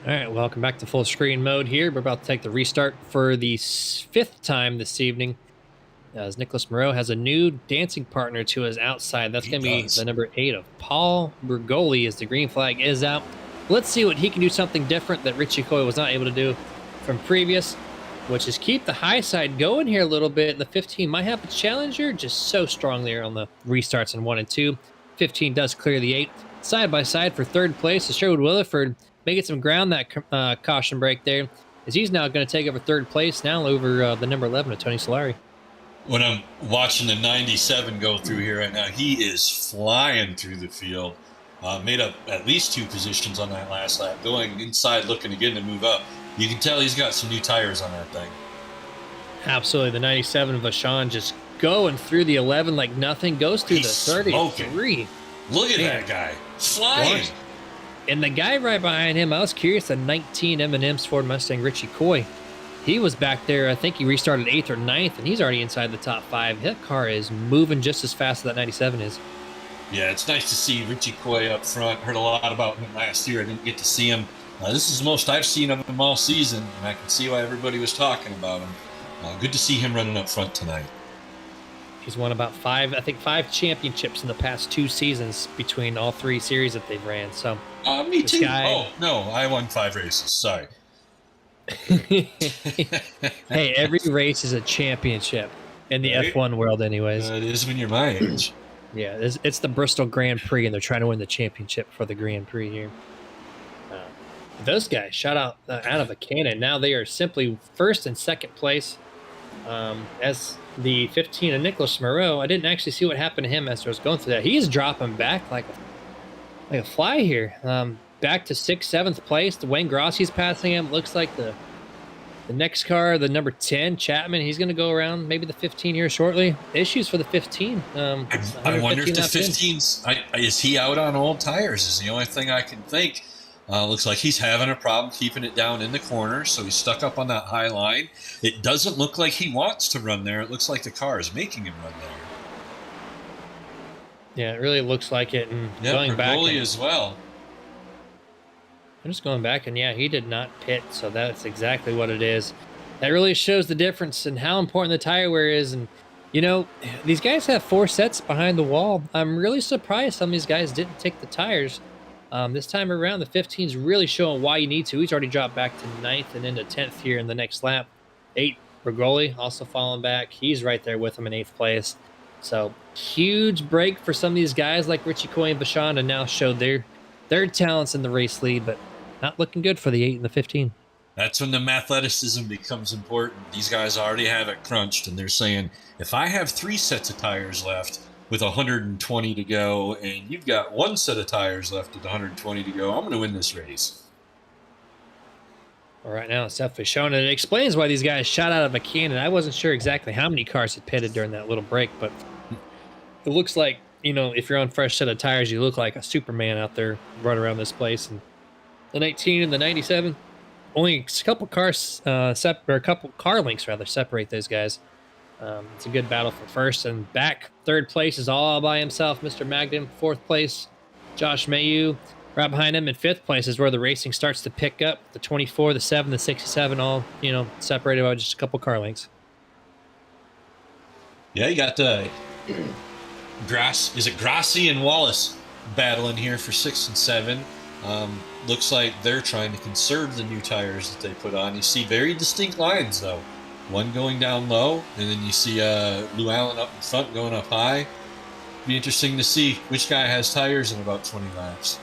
All right, welcome back to full screen mode here. We're about to take the restart for the 5th time this evening. As Nicholas Moreau has a new dancing partner to his outside. That's going to be the number 8 of Paul Bergoli as the green flag is out. Let's see what he can do something different that Richie Coy was not able to do from previous, which is keep the high side going here a little bit. The 15 might have a challenger, just so strong there on the restarts in 1 and 2. 15 does clear the 8. Side by side for 3rd place is Sherwood Williford, making some ground that caution break there, as he's now going to take over 3rd place now over the number 11 of Tony Solari. When I'm watching the 97 go through here right now, he is flying through the field. Made up at least 2 positions on that last lap, going inside looking again to move up. You can tell he's got some new tires on that thing. Absolutely. The 97 of Vachon just going through the 11 like nothing, goes through the 33. Smoking. Look at that guy. Flying. And the guy right behind him, I was curious, the 19 M&M's Ford Mustang, Richie Coy. He was back there, I think he restarted 8th or 9th, and he's already inside the top 5. That car is moving just as fast as that 97 is. Yeah, it's nice to see Richie Coy up front. Heard a lot about him last year. I didn't get to see him This is the most I've seen of him all season, and I can see why everybody was talking about him. Good to see him running up front tonight. He's won about five championships in the past 2 seasons between all 3 series that they've ran. So, me too. Oh, no, I won 5 races. Sorry. Hey, every race is a championship in the F1 world anyways. It is when you're my age. Yeah, it's the Bristol Grand Prix, and they're trying to win the championship for the Grand Prix here. Those guys shot out of a cannon. Now they are simply first and second place. As the 15 of Nicholas Moreau, I didn't actually see what happened to him as I was going through that. He's dropping back like a fly here. Back to 6th, 7th place. The Wayne Grossi's passing him. Looks like the next car, the number 10, Chapman, he's going to go around maybe the 15 here shortly. Issues for the 15. I wonder if the 15's, is he out on old tires is the only thing I can think. Looks like he's having a problem keeping it down in the corner, so he's stuck up on that high line. It doesn't look like he wants to run there. It looks like the car is making him run there. Yeah, it really looks like it. And going back as well. I'm just going back, and yeah, he did not pit, so that's exactly what it is. That really shows the difference in how important the tire wear is. And, you know, these guys have 4 sets behind the wall. I'm really surprised some of these guys didn't take the tires. This time around, the 15's really showing why you need to. He's already dropped back to 9th and into 10th here in the next lap. 8, Bergoli also falling back. He's right there with him in 8th place. So, huge break for some of these guys like Richie Coy and Bashan to now show their talents in the race lead, but not looking good for the 8 and the 15. That's when the athleticism becomes important. These guys already have it crunched, and they're saying, if I have 3 sets of tires left with 120 to go, and you've got 1 set of tires left with 120 to go, I'm going to win this race. Well, right now, it's definitely showing, and it explains why these guys shot out of a cannon. I wasn't sure exactly how many cars had pitted during that little break, but it looks like, you know, if you're on fresh set of tires, you look like a Superman out there running around this place. And the 19 and the 97, only a couple cars, a couple car lengths rather, separate those guys. It's a good battle for first and back. 3rd place is all by himself, Mr. Magden. 4th place, Josh Mayu. Right behind him in 5th place is where the racing starts to pick up. The 24, the 7, the 67, all, you know, separated by just a couple car lengths. Yeah, you got Grassi and Wallace battling here for 6 and 7. Looks like they're trying to conserve the new tires that they put on. You see very distinct lines, though. One going down low, and then you see Lou Allen up in front going up high. Be interesting to see which guy has tires in about 20 laps.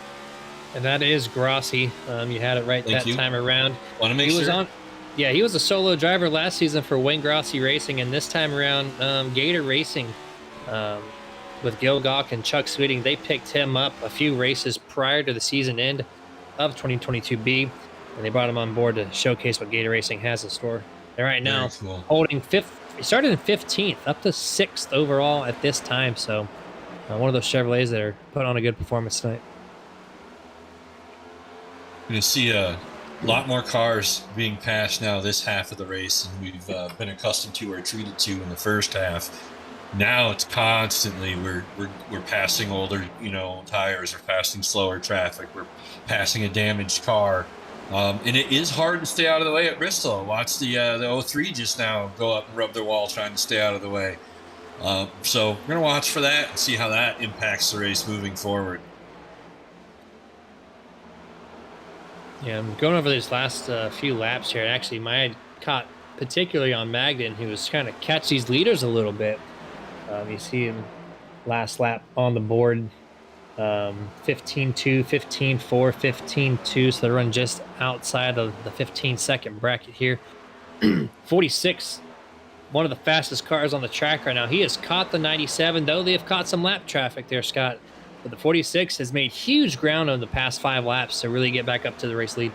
And that is Grossi. You had it right time around. Want to make sure? He was a solo driver last season for Wayne Grossi Racing, and this time around, Gator Racing with Gil Gawk and Chuck Sweeting, they picked him up a few races prior to the season end of 2022B, and they brought him on board to showcase what Gator Racing has in store. They're right now holding 5th. He started in 15th, up to 6th overall at this time. So one of those Chevrolets that are putting on a good performance tonight. You're going to see a lot more cars being passed now this half of the race than we've been accustomed to or treated to in the first half. Now it's constantly we're passing older, you know, tires, we're passing slower traffic, we're passing a damaged car. And it is hard to stay out of the way at Bristol. Watch the 03 just now go up and rub their wall trying to stay out of the way. So we're going to watch for that and see how that impacts the race moving forward. Yeah, I'm going over these last few laps here. Actually, my eye caught particularly on Magden, who was trying to catch these leaders a little bit. You see him last lap on the board. 15-2, 15-4, 15-2, so they run just outside of the 15-second bracket here. 46, one of the fastest cars on the track right now. He has caught the 97, though they have caught some lap traffic there, Scott. But the 46 has made huge ground on the past 5 laps to really get back up to the race lead.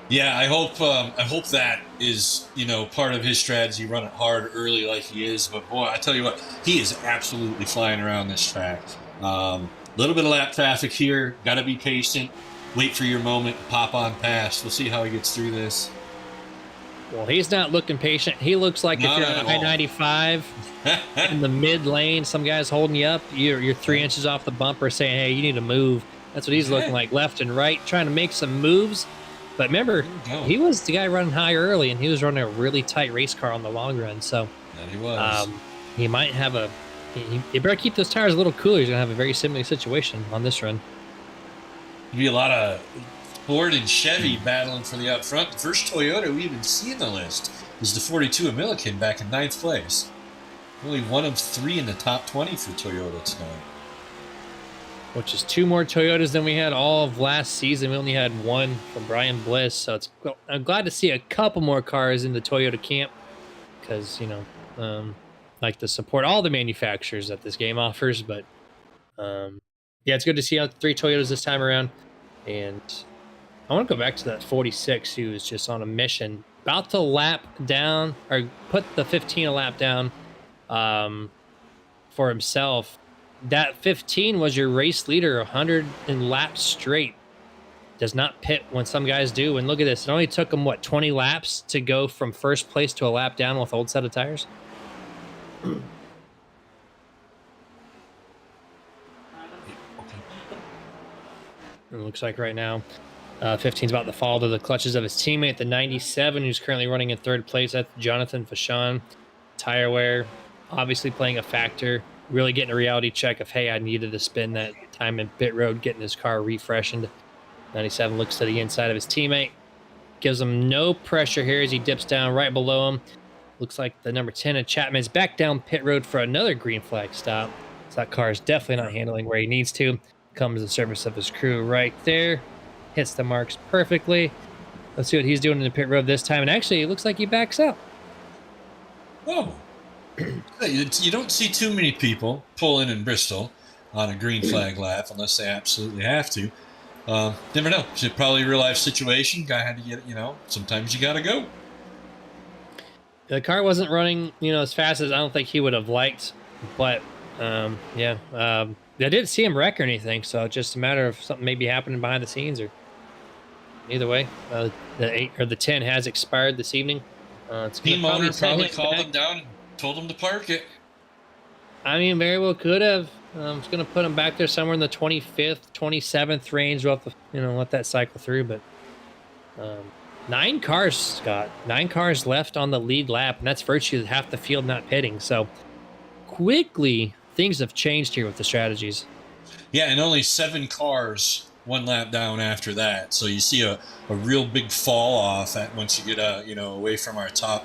Yeah, I hope that is, you know, part of his strategy, run it hard early like he is. But, boy, I tell you what, he is absolutely flying around this track. Little bit of lap traffic here. Got to be patient. Wait for your moment. Pop on past. We'll see how he gets through this. Well, he's not looking patient. He looks like if you're on I-95 in the mid lane, some guy's holding you up. You're 3 inches off the bumper saying, hey, you need to move. That's what he's looking like, left and right, trying to make some moves. But remember, he was the guy running high early, and he was running a really tight race car on the long run. So he was. He might have you better keep those tires a little cooler. He's going to have a very similar situation on this run. There'll be a lot of Ford and Chevy battling for the up front. The first Toyota we even see in the list is the 42 Milliken back in 9th place. Only one of 3 in the top 20 for Toyota tonight. Which is 2 more Toyotas than we had all of last season. We only had 1 from Brian Bliss. So I'm glad to see a couple more cars in the Toyota camp because, like to support all the manufacturers that this game offers. But yeah, it's good to see 3 Toyotas this time around. And I want to go back to that 46 who was just on a mission, about to lap down or put the 15 a lap down for himself. That 15 was your race leader 100 in laps straight. Does not pit when some guys do. And look at this. It only took him, 20 laps to go from first place to a lap down with old set of tires? It looks like right now 15's about to fall to the clutches of his teammate, the 97, who's currently running in 3rd place. That's Jonathan Fashon. Tire wear, obviously playing a factor. Really getting a reality check of, hey, I needed to spend that time in pit road getting his car refreshened. 97 looks to the inside of his teammate. Gives him no pressure here as he dips down right below him. Looks like the number 10 of Chapman's back down pit road for another green flag stop. So that car is definitely not handling where he needs to. Comes the service of his crew right there. Hits the marks perfectly. Let's see what he's doing in the pit road this time. And actually, it looks like he backs out. Whoa. You don't see too many people pull in Bristol on a green flag lap unless they absolutely have to. Never know. It's probably a real life situation. Guy had to get it, sometimes you got to go. The car wasn't running, as fast as I don't think he would have liked. But, yeah. I didn't see him wreck or anything, so it's just a matter of something maybe happening behind the scenes. Or either way, the 8 or the 10 has expired this evening. Team owner probably called him down and told him to park it. I mean, very well could have. It's going to put him back there somewhere in the 25th, 27th range. We'll have to, let that cycle through. But 9 cars, Scott. 9 cars left on the lead lap, and that's virtually half the field not pitting. So quickly, things have changed here with the strategies. Yeah, and only 7 cars 1 lap down after that. So you see a real big fall off once you get away from our top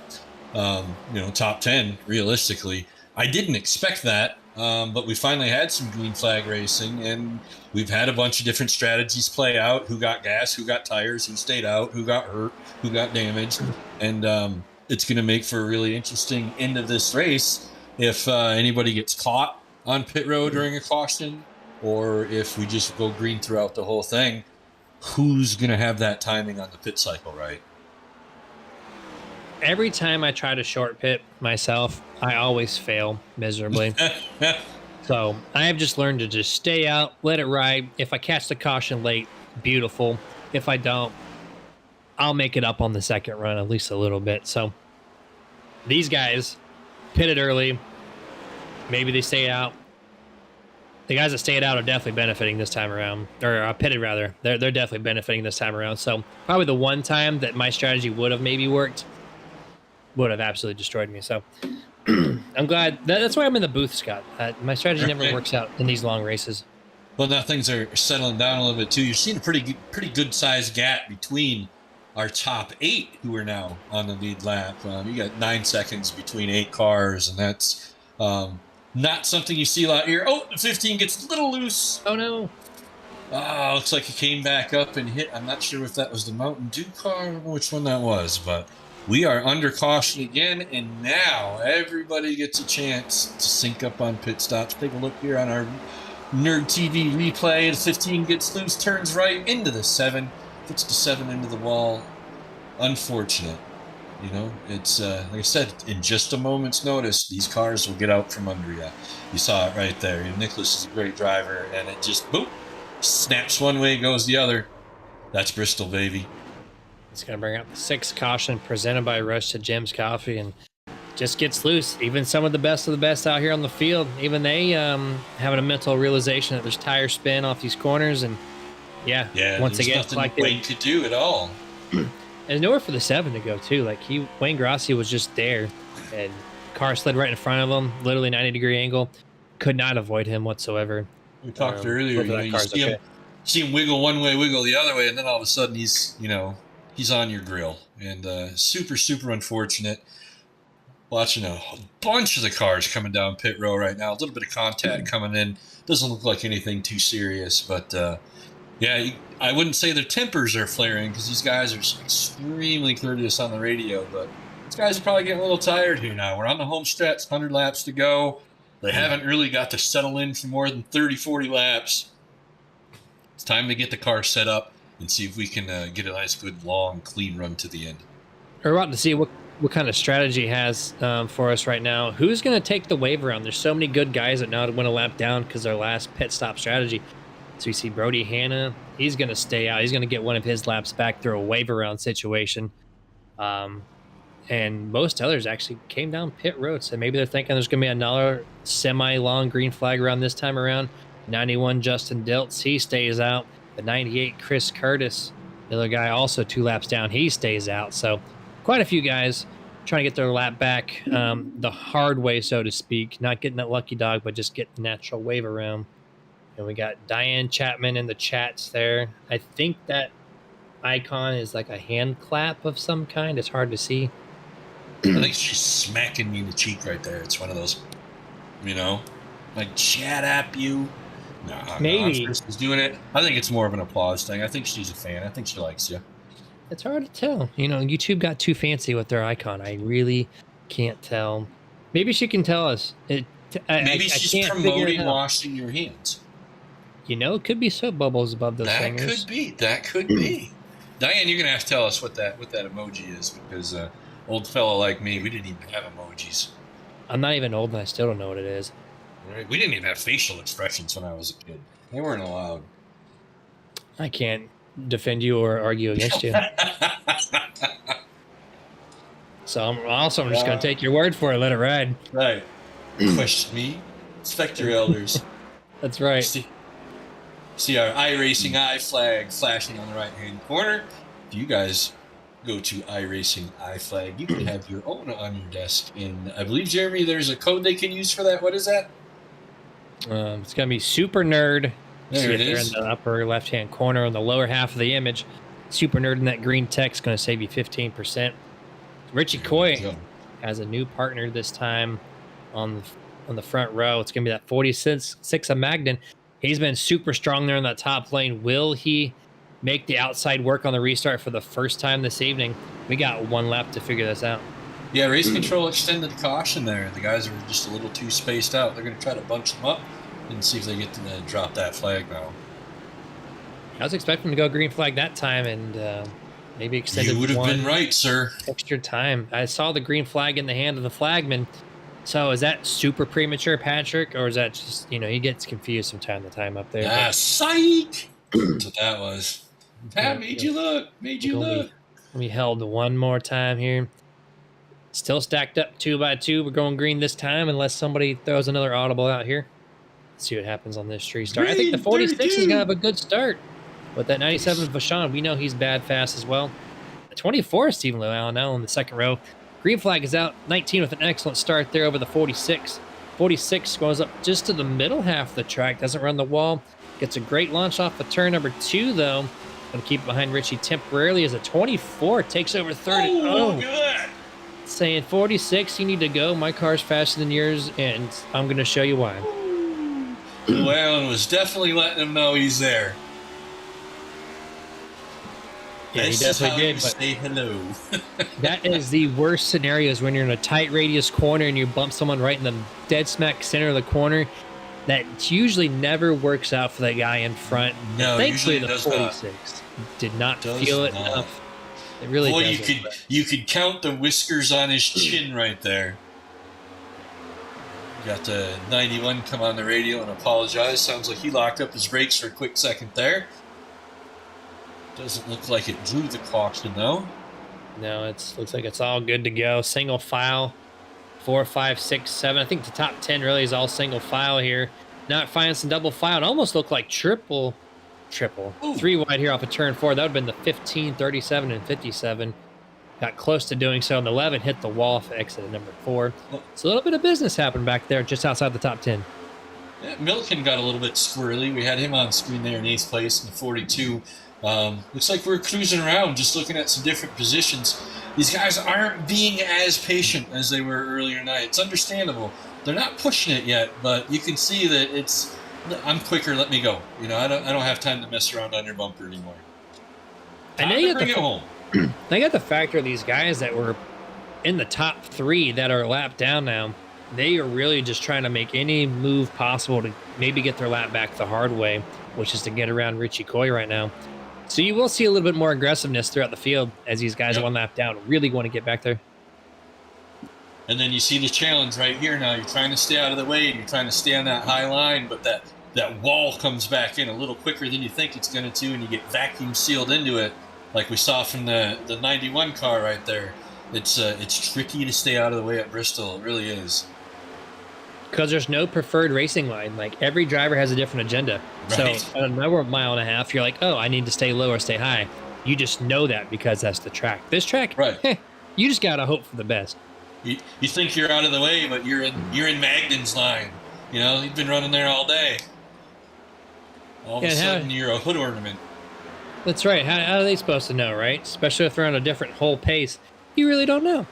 top 10 realistically. I didn't expect that, but we finally had some green flag racing, and we've had a bunch of different strategies play out. Who got gas, who got tires, who stayed out, who got hurt, who got damaged, and it's going to make for a really interesting end of this race if anybody gets caught on pit road during a caution, or if we just go green throughout the whole thing. Who's going to have that timing on the pit cycle right? Every time I try to short pit myself, I always fail miserably. So I have just learned to just stay out, let it ride. If I catch the caution late, beautiful. If I don't, I'll make it up on the second run at least a little bit. So these guys pitted early. Maybe they stay out. The guys that stayed out are definitely benefiting this time around, or pitted rather. They're definitely benefiting this time around. So probably the one time that my strategy would have maybe worked would have absolutely destroyed me. So I'm glad. That's why I'm in the booth, Scott. My strategy never works out in these long races. Well, now things are settling down a little bit too. You're seeing a pretty good sized gap between our top 8 who are now on the lead lap. You got 9 seconds between 8 cars, and that's not something you see a lot here. Oh, the 15 gets a little loose. Oh no. Looks like he came back up and hit. I'm not sure if that was the Mountain Dew car. I don't know which one that was, but we are under caution again, and now everybody gets a chance to sync up on pit stops. Take a look here on our NERDtv replay. The 15 gets loose, turns right into the 7, puts the 7 into the wall. Unfortunate. It's like I said, in just a moment's notice, these cars will get out from under you. You saw it right there. Nicholas is a great driver, and it just, boop, snaps one way, goes the other. That's Bristol, baby. It's going to bring out the 6th caution presented by Rush to Jim's Coffee, and just gets loose. Even some of the best out here on the field, even they having a mental realization that there's tire spin off these corners, and Yeah. Yeah, Once there's again, nothing Wayne could do at all. There's nowhere for the 7 to go too. Like Wayne Grossi was just there, and car slid right in front of him, literally 90-degree angle. Could not avoid him whatsoever. We talked earlier. You know, you see okay. him wiggle one way, wiggle the other way, and then all of a sudden he's on your grill, and super unfortunate. Watching a bunch of the cars coming down pit row right now. A little bit of contact coming in. Doesn't look like anything too serious, but yeah, I wouldn't say their tempers are flaring because these guys are extremely courteous on the radio, but these guys are probably getting a little tired here now. We're on the home stretch, 100 laps to go. They haven't really got to settle in for more than 30, 40 laps. It's time to get the car set up and see if we can get a nice, good, long, clean run to the end. We're about to see what kind of strategy has for us right now. Who's going to take the wave around? There's so many good guys that know how to win a lap down because their last pit stop strategy. So you see Brody Hanna, he's going to stay out. He's going to get one of his laps back through a wave around situation. And most others actually came down pit road. So maybe they're thinking there's going to be another semi-long green flag around this time around. 91 Justin Diltz, he stays out. The 98 Chris Curtis, the other guy also 2 laps down, he stays out. So quite a few guys trying to get their lap back the hard way, so to speak. Not getting that lucky dog, but just getting natural wave around. And we got Diane Chapman in the chats there. I think that icon is like a hand clap of some kind. It's hard to see. I think she's smacking me in the cheek right there. It's one of those, like, shut up, you. No, maybe she's doing it. I think it's more of an applause thing. I think she's a fan. I think she likes you. It's hard to tell. YouTube got too fancy with their icon. I really can't tell. Maybe she can tell us. Maybe she's promoting washing your hands. It could be soap bubbles above those fingers. That could be. Diane, you're gonna have to tell us what that emoji is, because old fellow like me, we didn't even have emojis. I'm not even old, and I still don't know what it is. Right? We didn't even have facial expressions when I was a kid. They weren't allowed. I can't defend you or argue against you. So I'm just going to take your word for it. Let it ride. Right. Question me. Respect your elders. That's right. See our iRacing I flag flashing on the right-hand corner. If you guys go to iRacing I flag, you can have your own on your desk. And I believe, Jeremy, there's a code they can use for that. What is that? It's going to be Super Nerd. There it is. In the upper left-hand corner on the lower half of the image. Super Nerd in that green text going to save you 15%. Richie Coy has a new partner this time on the front row. It's going to be that 46 of Magnan. He's been super strong there in that top lane. Will he make the outside work on the restart for the first time this evening? We got 1 lap to figure this out. Yeah, race control extended caution there. The guys are just a little too spaced out. They're going to try to bunch them up and see if they get to drop that flag now. I was expecting to go green flag that time and maybe extended. You would have been right, sir. Extra time. I saw the green flag in the hand of the flagman. So is that super premature, Patrick, or is that just, he gets confused from time to time up there? Ah, psych! That's what that was. That made you look. We held 1 more time here. Still stacked up 2 by 2. We're going green this time unless somebody throws another audible out here. Let's see what happens on this tree start. I think the 46 is going to have a good start. With that 97 Vachon, we know he's bad fast as well. The 24 is Stephen Lewallow in the second row. Green flag is out. 19 with an excellent start there over the 46. 46 goes up just to the middle half of the track. Doesn't run the wall. Gets a great launch off of turn number 2, though. Going to keep it behind Richie temporarily as a 24 takes over 30. Oh, good. Saying 46, you need to go. My car's faster than yours, and I'm going to show you why. Llewellyn was definitely letting him know he's there. Yeah, he definitely did. But say hello. That is the worst scenario, is when you're in a tight radius corner and you bump someone right in the dead smack center of the corner. That usually never works out for that guy in front. No, thankfully the 46 did not feel it enough. It really doesn't. You could count the whiskers on his chin right there. Got the 91 come on the radio and apologize. Sounds like he locked up his brakes for a quick second there. Doesn't look like it drew the caution, though. No, looks like it's all good to go. Single file, 4, 5, 6, 7. I think the top 10 really is all single file here. Not finding some double file. It almost looked like triple triple. 3 wide here off of turn 4. That would have been the 15, 37, and 57. Got close to doing so, and the 11 hit the wall for exit at number 4. So a little bit of business happened back there just outside the top 10. Yeah, Milliken got a little bit squirrely. We had him on screen there in 8th place in the 42. Looks like we're cruising around just looking at some different positions. These guys aren't being as patient as they were earlier tonight. It's understandable. They're not pushing it yet, but you can see that it's, I'm quicker, let me go. You know, I don't have time to mess around on your bumper anymore. And they bring it home. They got the factor of these guys that were in the top 3 that are lapped down now. They are really just trying to make any move possible to maybe get their lap back the hard way, which is to get around Richie Coy right now. So you will see a little bit more aggressiveness throughout the field as these guys are 1 lap down, really want to get back there. And then you see the challenge right here now. You're trying to stay out of the way, and you're trying to stay on that high line, but that wall comes back in a little quicker than you think it's going to, and you get vacuum sealed into it, like we saw from the 91 car right there. It's tricky to stay out of the way at Bristol. It really is. Because there's no preferred racing line. Like, every driver has a different agenda. Right. So another 1.5 miles, you're like, oh, I need to stay low or stay high. You just know that because that's the track. This track, right? You just gotta hope for the best. You think you're out of the way, but you're in Magden's line. You know, you've been running there all day. All of a sudden, you're a hood ornament. That's right. How are they supposed to know, right? Especially if they're on a different whole pace. You really don't know.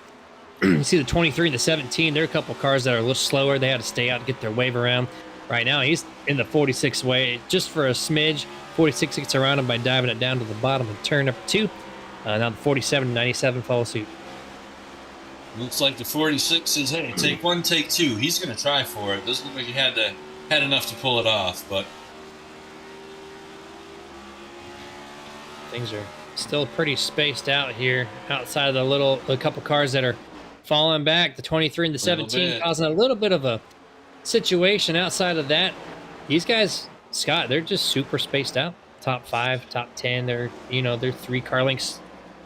You see the 23 and the 17, there are a couple cars that are a little slower. They had to stay out and get their wave around. Right now, he's in the 46 way just for a smidge. 46 gets around him by diving it down to the bottom of turn number 2. Now the 47 and 97 follow suit. Looks like the 46 says, hey, take 1, take 2. He's going to try for it. Doesn't look like he had enough to pull it off, but things are still pretty spaced out here outside of a couple cars that are falling back. The 23 and the 17 causing a little bit of a situation. Outside of that, these guys, Scott, they're just super spaced out. Top 5, top 10. They're 3 car lengths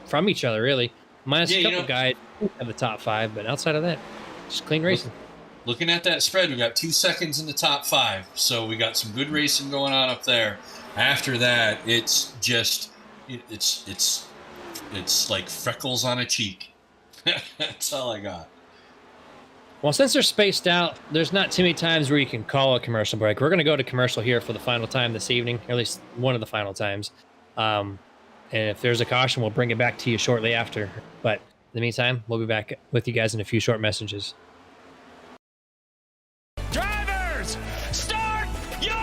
from each other, really. Minus a couple guys of the top 5, but outside of that, just clean racing. Looking at that spread, we got 2 seconds in the top 5, so we got some good racing going on up there. After that, it's just it's like freckles on a cheek. That's all I got. Well, since they're spaced out, there's not too many times where you can call a commercial break. We're going to go to commercial here for the final time this evening, or at least one of the final times. And if there's a caution, we'll bring it back to you shortly after. But in the meantime, we'll be back with you guys in a few short messages. Drivers, start your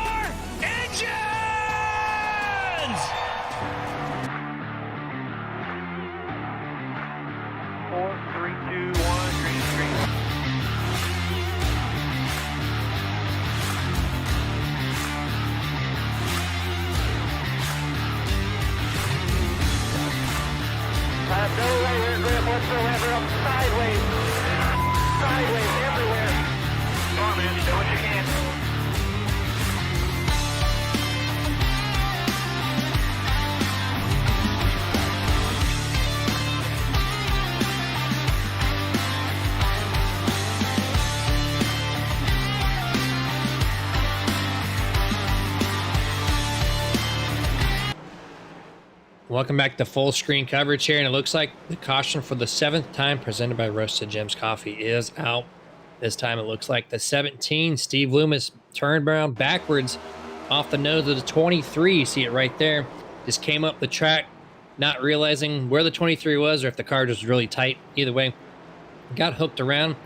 engines! 4, 3, 2, 1, green screen. No laser grip whatsoever, up sideways everywhere. Come on, man, do what you can. Welcome back to full screen coverage here, and it looks like the caution for the 7th time presented by Roasted Gems Coffee is out. This time it looks like the 17, Steve Loomis, turned around backwards off the nose of the 23. You see it right there. Just came up the track, not realizing where the 23 was or if the car was really tight. Either way, got hooked around.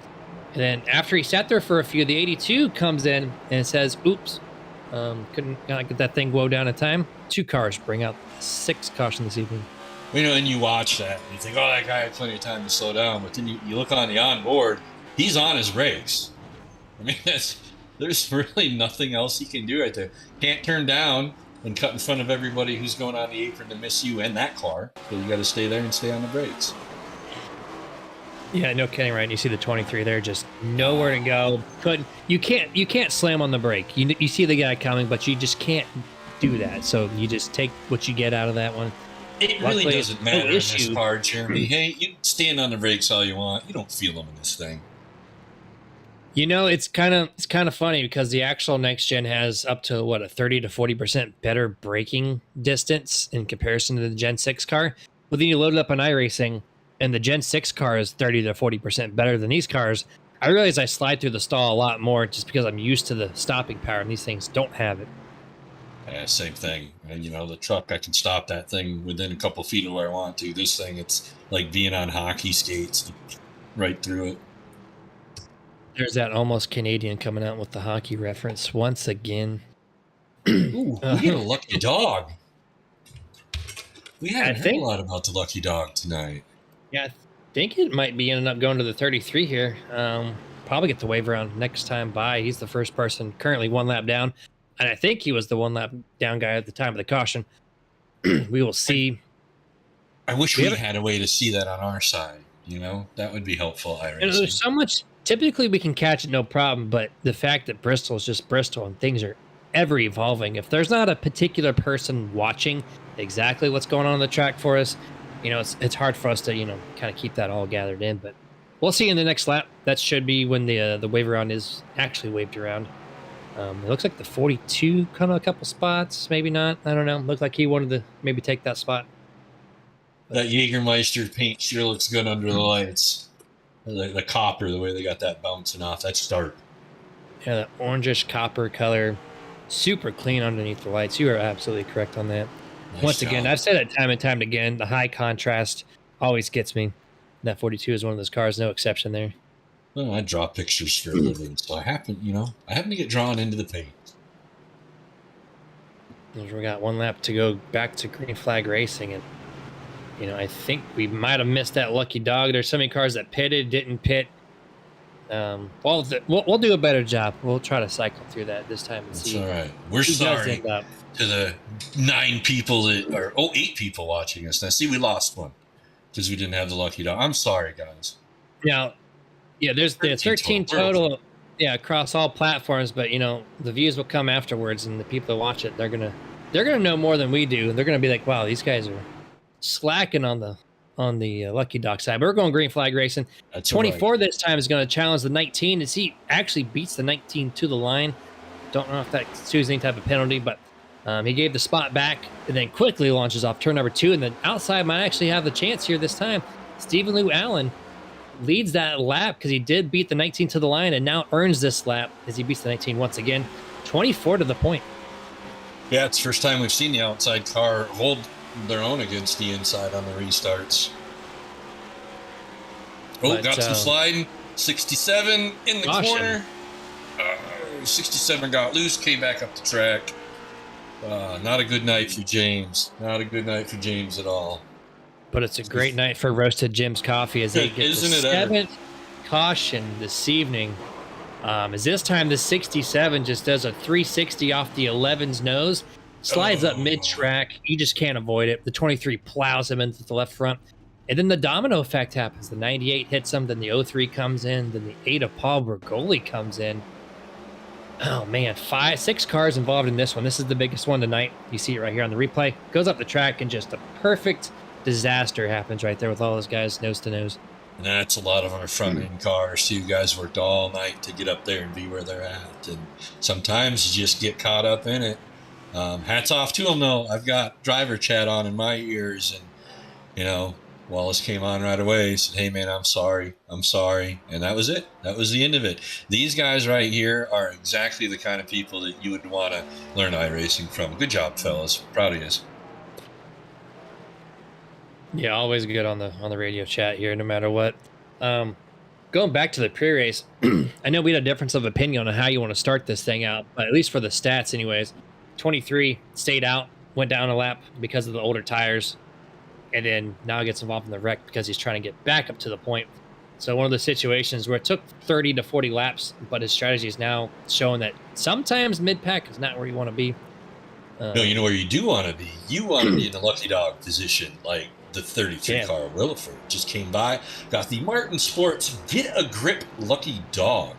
And then after he sat there for a few, the 82 comes in and says, oops, couldn't get that thing woe down in time. 2 cars bring out 6 caution this evening. And you watch that and you think, oh, that guy had plenty of time to slow down. But then you look on the onboard, he's on his brakes. I mean, there's really nothing else he can do right there. Can't turn down and cut in front of everybody who's going on the apron to miss you and that car. So you got to stay there and stay on the brakes. Yeah, no kidding, right? You see the 23 there, just nowhere to go. You can't slam on the brake. You see the guy coming, but you just can't do that. So you just take what you get out of that one. It really doesn't matter in this car, Jeremy. Hey, you stand on the brakes all you want. You don't feel them in this thing. It's kind of funny because the actual next gen has up to what, a 30 to 40% better braking distance in comparison to the Gen 6 car. But then you load it up on iRacing, and the Gen 6 car is 30 to 40% better than these cars. I realize I slide through the stall a lot more just because I'm used to the stopping power, and these things don't have it. Yeah, same thing. And, the truck, I can stop that thing within a couple feet of where I want to. This thing, it's like being on hockey skates right through it. There's that almost Canadian coming out with the hockey reference once again. Ooh, we get a lucky dog. We haven't heard a lot about the lucky dog tonight. Yeah, I think it might be ending up going to the 33 here. Probably get the wave around next time by. He's the first person currently one lap down. And I think he was the one lap down guy at the time of the caution. We will see. I wish we had a way to see that on our side. That would be helpful. There's so much. Typically, we can catch it no problem, but the fact that Bristol is just Bristol and things are ever evolving. If there's not a particular person watching exactly what's going on the track for us, it's hard for us to kind of keep that all gathered in. But we'll see in the next lap. That should be when the wave around is actually waved around. It looks like the 42 come a couple spots, maybe not. I don't know. Looked like he wanted to maybe take that spot. That Jägermeister paint sure looks good under the lights. The copper, the way they got that bouncing off, that's dark. Yeah, that orangish copper color, super clean underneath the lights. You are absolutely correct on that. Nice Once job. Again, I've said it time and time again, the high contrast always gets me. That 42 is one of those cars, no exception there. Well, I draw pictures for a living, so I happen to get drawn into the paint. We got one lap to go back to green flag racing, and I think we might have missed that lucky dog. There's so many cars that pitted, didn't pit. We'll do a better job. We'll try to cycle through that this time and see. All right. We're sorry to the 8 people watching us. Now, see, we lost one because we didn't have the lucky dog. I'm sorry, guys. Now, there's 13 total. Yeah, across all platforms, but the views will come afterwards, and the people that watch it, they're gonna know more than we do. They're gonna be like, "Wow, these guys are slacking on the lucky dog side." But we're going green flag racing. That's 24 right. This time is going to challenge the 19. As he actually beats the 19 to the line. Don't know if that chooses any type of penalty, but he gave the spot back and then quickly launches off turn number 2. And then outside might actually have the chance here this time. Stephen Lou Allen leads that lap because he did beat the 19 to the line and now earns this lap as he beats the 19 once again. 24 to the point. Yeah, it's the first time we've seen the outside car hold their own against the inside on the restarts. Got some sliding. 67 in the corner. 67 got loose, came back up the track. Not a good night for James. Not a good night for James at all. But it's a great night for Roasted Jim's Coffee as they get the 7th caution this evening. As this time the 67 just does a 360 off the 11's nose. Slides up mid-track. You just can't avoid it. The 23 plows him into the left front. And then the domino effect happens. The 98 hits him. Then the 03 comes in. Then the 8 of Paul Bergoli comes in. Oh, man. 6 cars involved in this one. This is the biggest one tonight. You see it right here on the replay. Goes up the track and just a perfect disaster happens right there with all those guys nose to nose. And that's a lot of our front-end cars. You guys worked all night to get up there and be where they're at. And sometimes you just get caught up in it. Hats off to him, though. I've got driver chat on in my ears, and Wallace came on right away. He said, "Hey, man, I'm sorry. And that was it. That was the end of it. These guys right here are exactly the kind of people that you would want to learn iRacing from. Good job, fellas. Proud of you." Yeah, always good on the radio chat here, no matter what. Going back to the pre-race, I know we had a difference of opinion on how you want to start this thing out, but at least for the stats, anyways. 23 stayed out, went down a lap because of the older tires, and then now gets involved in the wreck because he's trying to get back up to the point. So one of the situations where it took 30 to 40 laps, but his strategy is now showing that sometimes mid-pack is not where you want to be. No, you know where you do want to be? You want to be in the lucky dog position, like the 33 car Williford just came by, got the Martin Sports Get a Grip Lucky Dog.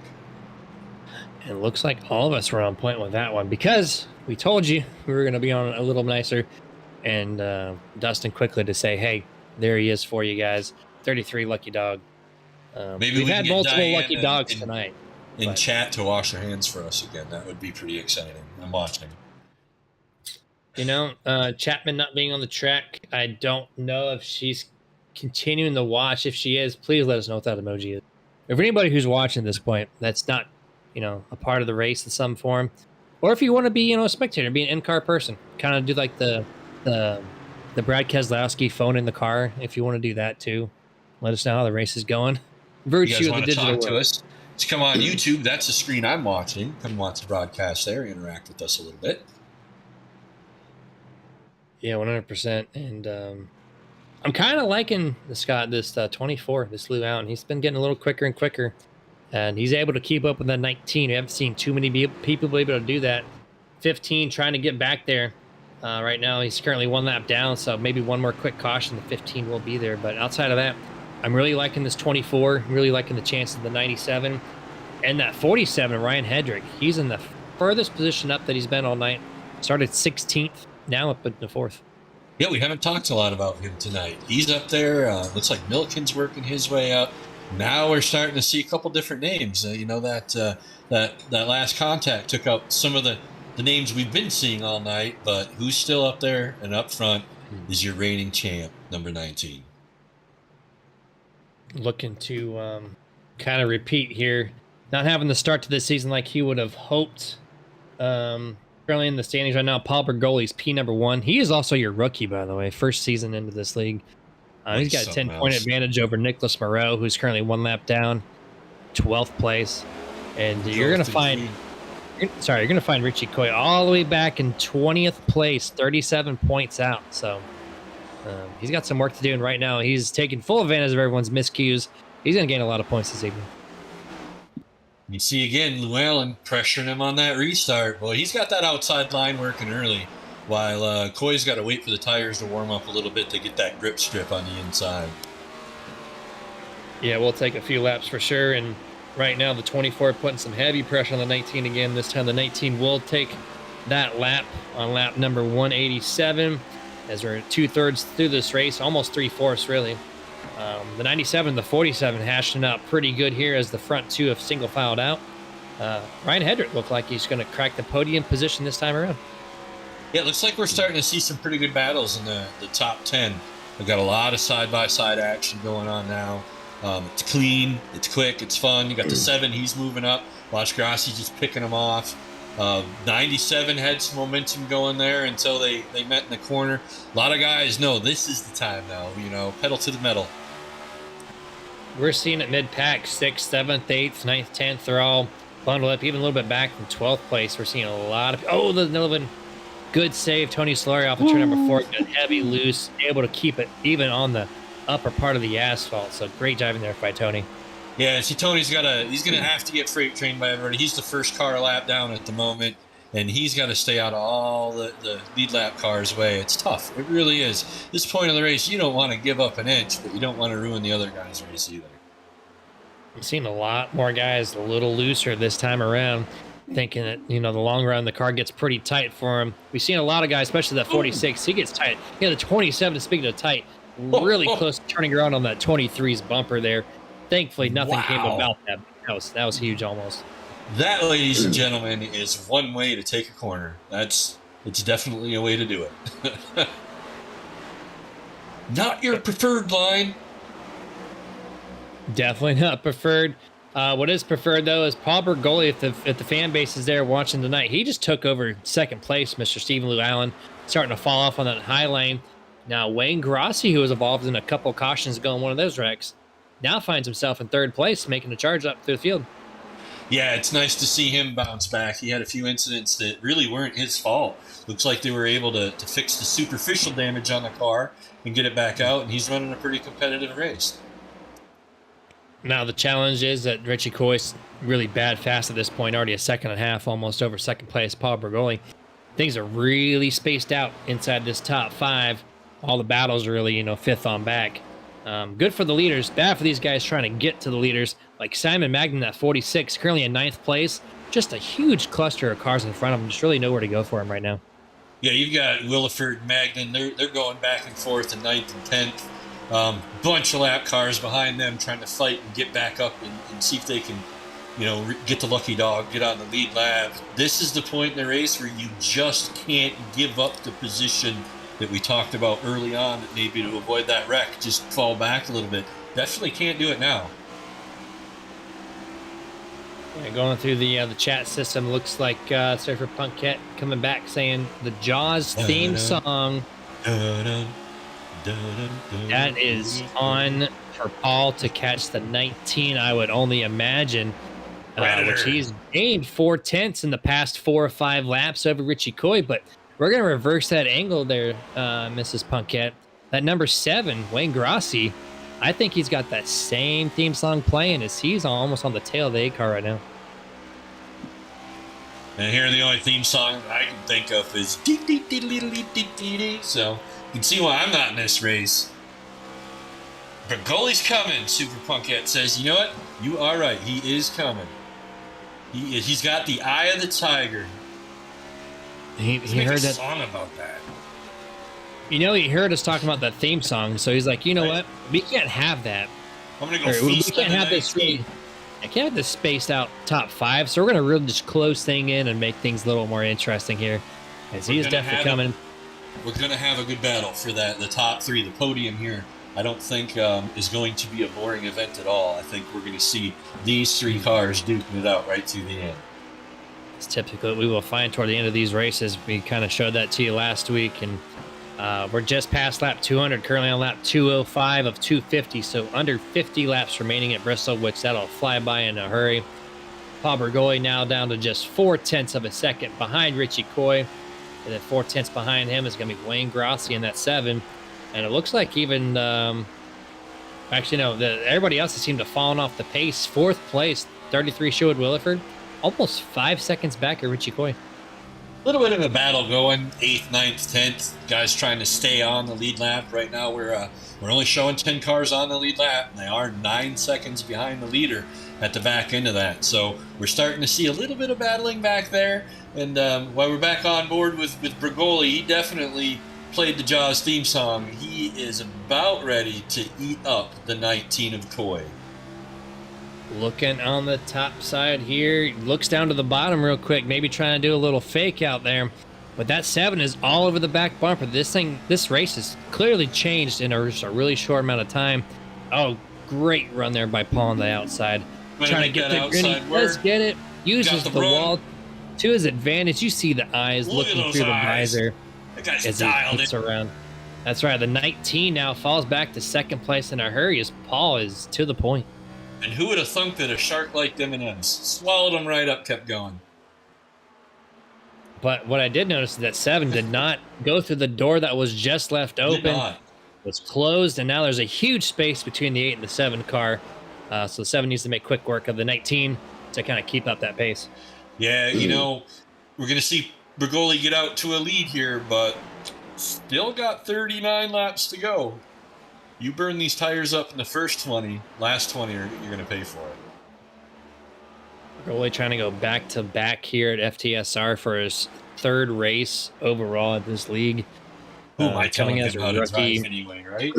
It looks like all of us were on point with that one because we told you we were going to be on a little nicer. And Dustin quickly to say, "Hey, there he is for you guys. 33 lucky dog." Maybe we've had multiple lucky dogs tonight. in chat to wash their hands for us again. That would be pretty exciting. I'm watching. Chapman not being on the track, I don't know if she's continuing to watch. If she is, please let us know what that emoji is. If anybody who's watching at this point that's not, a part of the race in some form, or if you want to be, a spectator, be an in-car person, kind of do like the Brad Keselowski phone in the car. If you want to do that too, let us know how the race is going. Virtue of the digital world. To us, just come on YouTube. That's the screen I'm watching. Come watch the broadcast there. Interact with us a little bit. Yeah, 100%. And I'm kind of liking this 24, this Lew Allen. He's been getting a little quicker and quicker, and he's able to keep up with that 19. We haven't seen too many people be able to do that. 15 trying to get back there. Right now, he's currently one lap down, so maybe one more quick caution. The 15 will be there. But outside of that, I'm really liking this 24, really liking the chance of the 97. And that 47, Ryan Hedrick, he's in the furthest position up that he's been all night. Started 16th. Now up in the 4th. Yeah, we haven't talked a lot about him tonight. He's up there. Looks like Milken's working his way up. Now we're starting to see a couple different names. That last contact took out some of the names we've been seeing all night. But who's still up there and up front is your reigning champ, number 19. Looking to kind of repeat here. Not having the start to this season like he would have hoped. Currently in the standings right now, Paul Bergoli's P number 1. He is also your rookie, by the way. First season into this league. He's got a 10-point advantage over Nicholas Moreau, who's currently one lap down, 12th place. And you're going to find Richie Coy all the way back in 20th place, 37 points out. So he's got some work to do. And right now, he's taking full advantage of everyone's miscues. He's going to gain a lot of points this evening. You see again, Lew Allen pressuring him on that restart. Boy, he's got that outside line working early, while Coy's got to wait for the tires to warm up a little bit to get that grip strip on the inside. Yeah, we'll take a few laps for sure. And right now, the 24 putting some heavy pressure on the 19 again. This time, the 19 will take that lap on lap number 187, as we're 2/3 through this race, almost 3/4 really. The 97, the 47 hashing out pretty good here as the front two have single filed out. Ryan Hedrick looked like he's going to crack the podium position this time around. Yeah, it looks like we're starting to see some pretty good battles in the top 10. We've got a lot of side-by-side action going on now. It's clean, it's quick, it's fun. You got the 7, he's moving up. Watch Grassi just picking him off. 97 had some momentum going there until they met in the corner. A lot of guys know this is the time now, pedal to the metal. We're seeing it mid-pack, 6th, 7th, 8th, 9th, 10th. They're all bundled up, even a little bit back from 12th place. We're seeing a lot of... Oh, the 11. Good save. Tony Solari off of turn number 4. Good heavy loose. Able to keep it even on the upper part of the asphalt. So great driving there by Tony. Yeah, see, Tony's he's going to have to get freight trained by everybody. He's the first car lap down at the moment, and he's got to stay out of all the lead lap cars' way. It's tough. It really is. This point of the race, you don't want to give up an inch, but you don't want to ruin the other guy's race either. I've seen a lot more guys a little looser this time around, thinking that, the long run, the car gets pretty tight for him. We've seen a lot of guys, especially that 46, he gets tight. The 27, speaking of tight, really close to turning around on that 23's bumper there. Thankfully, nothing came about that. That was huge almost. That, ladies and gentlemen, is one way to take a corner. It's definitely a way to do it. Not your preferred line. Definitely not preferred. What is preferred, though, is Paul Bergoli, if the fan base is there watching tonight. He just took over second place, Mr. Stephen Lew Allen, starting to fall off on that high lane. Now, Wayne Grossi, who was involved in a couple cautions ago in one of those wrecks, now finds himself in third place, making a charge up through the field. Yeah, it's nice to see him bounce back. He had a few incidents that really weren't his fault. Looks like they were able to fix the superficial damage on the car and get it back out, and he's running a pretty competitive race. Now, the challenge is that Richie Coy's really bad fast at this point, already a second and a half, almost over second place, Paul Bergoli. Things are really spaced out inside this top 5. All the battles are really, 5th on back. Good for the leaders, bad for these guys trying to get to the leaders, like Simon Magnan at 46, currently in 9th place. Just a huge cluster of cars in front of him, just really nowhere to go for him right now. Yeah, you've got Williford, Magnan, they're going back and forth in 9th and 10th. Bunch of lap cars behind them trying to fight and get back up and see if they can get the lucky dog, get on the lead lap. This is the point in the race where you just can't give up the position that we talked about early on, that maybe to avoid that wreck, just fall back a little bit. Definitely can't do it now. Yeah, going through the chat system, looks like Surfer Punkette coming back saying the Jaws theme song. That is on for Paul to catch the 19, I would only imagine. Which he's gained 4/10 in the past 4 or 5 laps over Richie Coy, but we're going to reverse that angle there, Mrs. Punkette. That number 7, Wayne Grossi, I think he's got that same theme song playing as he's almost on the tail of the A car right now. And here the only theme song I can think of is dee dee dee dee dee dee dee dee. So you can see why I'm not in this race. Bergoli's coming, Super Punkette says. You know what? You are right. He is coming. He's got the eye of the tiger. He heard that song about that. He heard us talking about that theme song, so he's like, you know what? We can't have that. I'm gonna go. We can't have this. I can't have this spaced out top 5, so we're gonna really just close thing in and make things a little more interesting here. As he is definitely coming. We're gonna have a good battle for the top 3, the podium here. I don't think is going to be a boring event at all. I think we're going to see these 3 cars duking it out right to the end. It's typical. We will find toward the end of these races. We kind of showed that to you last week, and we're just past lap 200, currently on lap 205 of 250, so under 50 laps remaining at Bristol, which that'll fly by in a hurry. Paul Bergoli now down to just 4/10 of a second behind Richie Coy, and then 4/10 behind him is going to be Wayne Grossi in that 7. And it looks like even, actually, no, everybody else has seemed to have fallen off the pace. 4th place, 33 Sherwood Williford, almost 5 seconds back at Richie Coy. A little bit of a battle going, 8th, 9th, 10th. Guys trying to stay on the lead lap. Right now, we're only showing 10 cars on the lead lap, and they are 9 seconds behind the leader at the back end of that. So we're starting to see a little bit of battling back there. And while we're back on board with Bergoli, he definitely played the Jaws theme song. He is about ready to eat up the 19 of Coy. Looking on the top side here, looks down to the bottom real quick, maybe trying to do a little fake out there. But that 7 is all over the back bumper. This race has clearly changed in a really short amount of time. Oh, great run there by Paul on the outside. Trying to get the grinny. Let's get it. Uses the wall to his advantage. You see the eyes looking through the visor. That guy's dialed it around. That's right. The 19 now falls back to 2nd place in a hurry as Paul is to the point. And who would have thunk that a shark liked M&Ms? Swallowed them right up, kept going. But what I did notice is that 7 did not go through the door that was just left open. It was closed, and now there's a huge space between the 8 and the 7 car. So the 7 needs to make quick work of the 19 to kind of keep up that pace. Yeah, we're going to see Bergoli get out to a lead here, but still got 39 laps to go. You burn these tires up in the first 20, last 20, you're going to pay for it. Bergoli trying to go back-to-back here at FTSR for his 3rd race overall at this league. Who am I telling him how to drive anyway, right?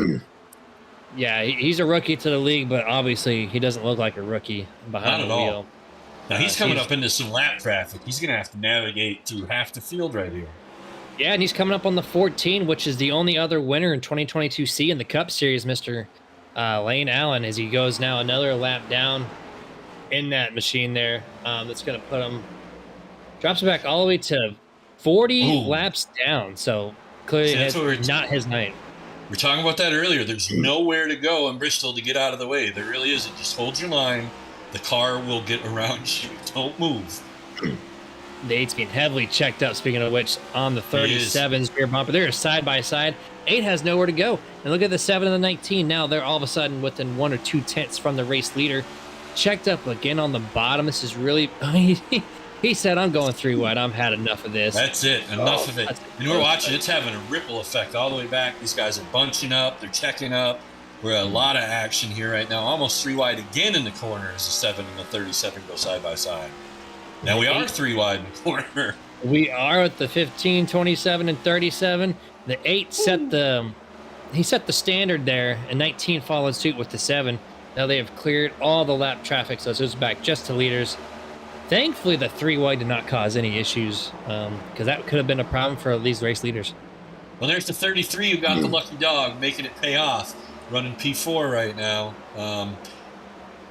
Yeah, he's a rookie to the league, but obviously he doesn't look like a rookie behind the wheel. Now he's coming up into some lap traffic. He's going to have to navigate through half the field right here. Yeah, and he's coming up on the 14, which is the only other winner in 2022C in the Cup Series, Mr. Lane Allen, as he goes now another lap down in that machine there. That's going to put him, drops it back all the way to 40 laps down. So clearly it's not his night. We were talking about that earlier. There's nowhere to go in Bristol to get out of the way. There really isn't. Just hold your line. The car will get around you. Don't move. The 8's being heavily checked up, speaking of which, on the 37's rear bumper. They're side by side. 8 has nowhere to go. And look at the 7 and the 19. Now they're all of a sudden within 1 or 2 tenths from the race leader. Checked up again on the bottom. This is really... He said, I'm going 3 wide. I've had enough of this. That's it. Enough of it. And we're watching. It's having a ripple effect all the way back. These guys are bunching up. They're checking up. We're a lot of action here right now. Almost 3 wide again in the corner as the 7 and the 37 go side by side. Now we are 3 wide in the corner. We are at the 15, 27, and 37. The 8 set the standard there, and 19 followed suit with the 7. Now they have cleared all the lap traffic, so it goes back just to leaders. Thankfully, the 3 wide did not cause any issues, because that could have been a problem for these race leaders. Well, there's the 33 who got the lucky dog, making it pay off, running P4 right now.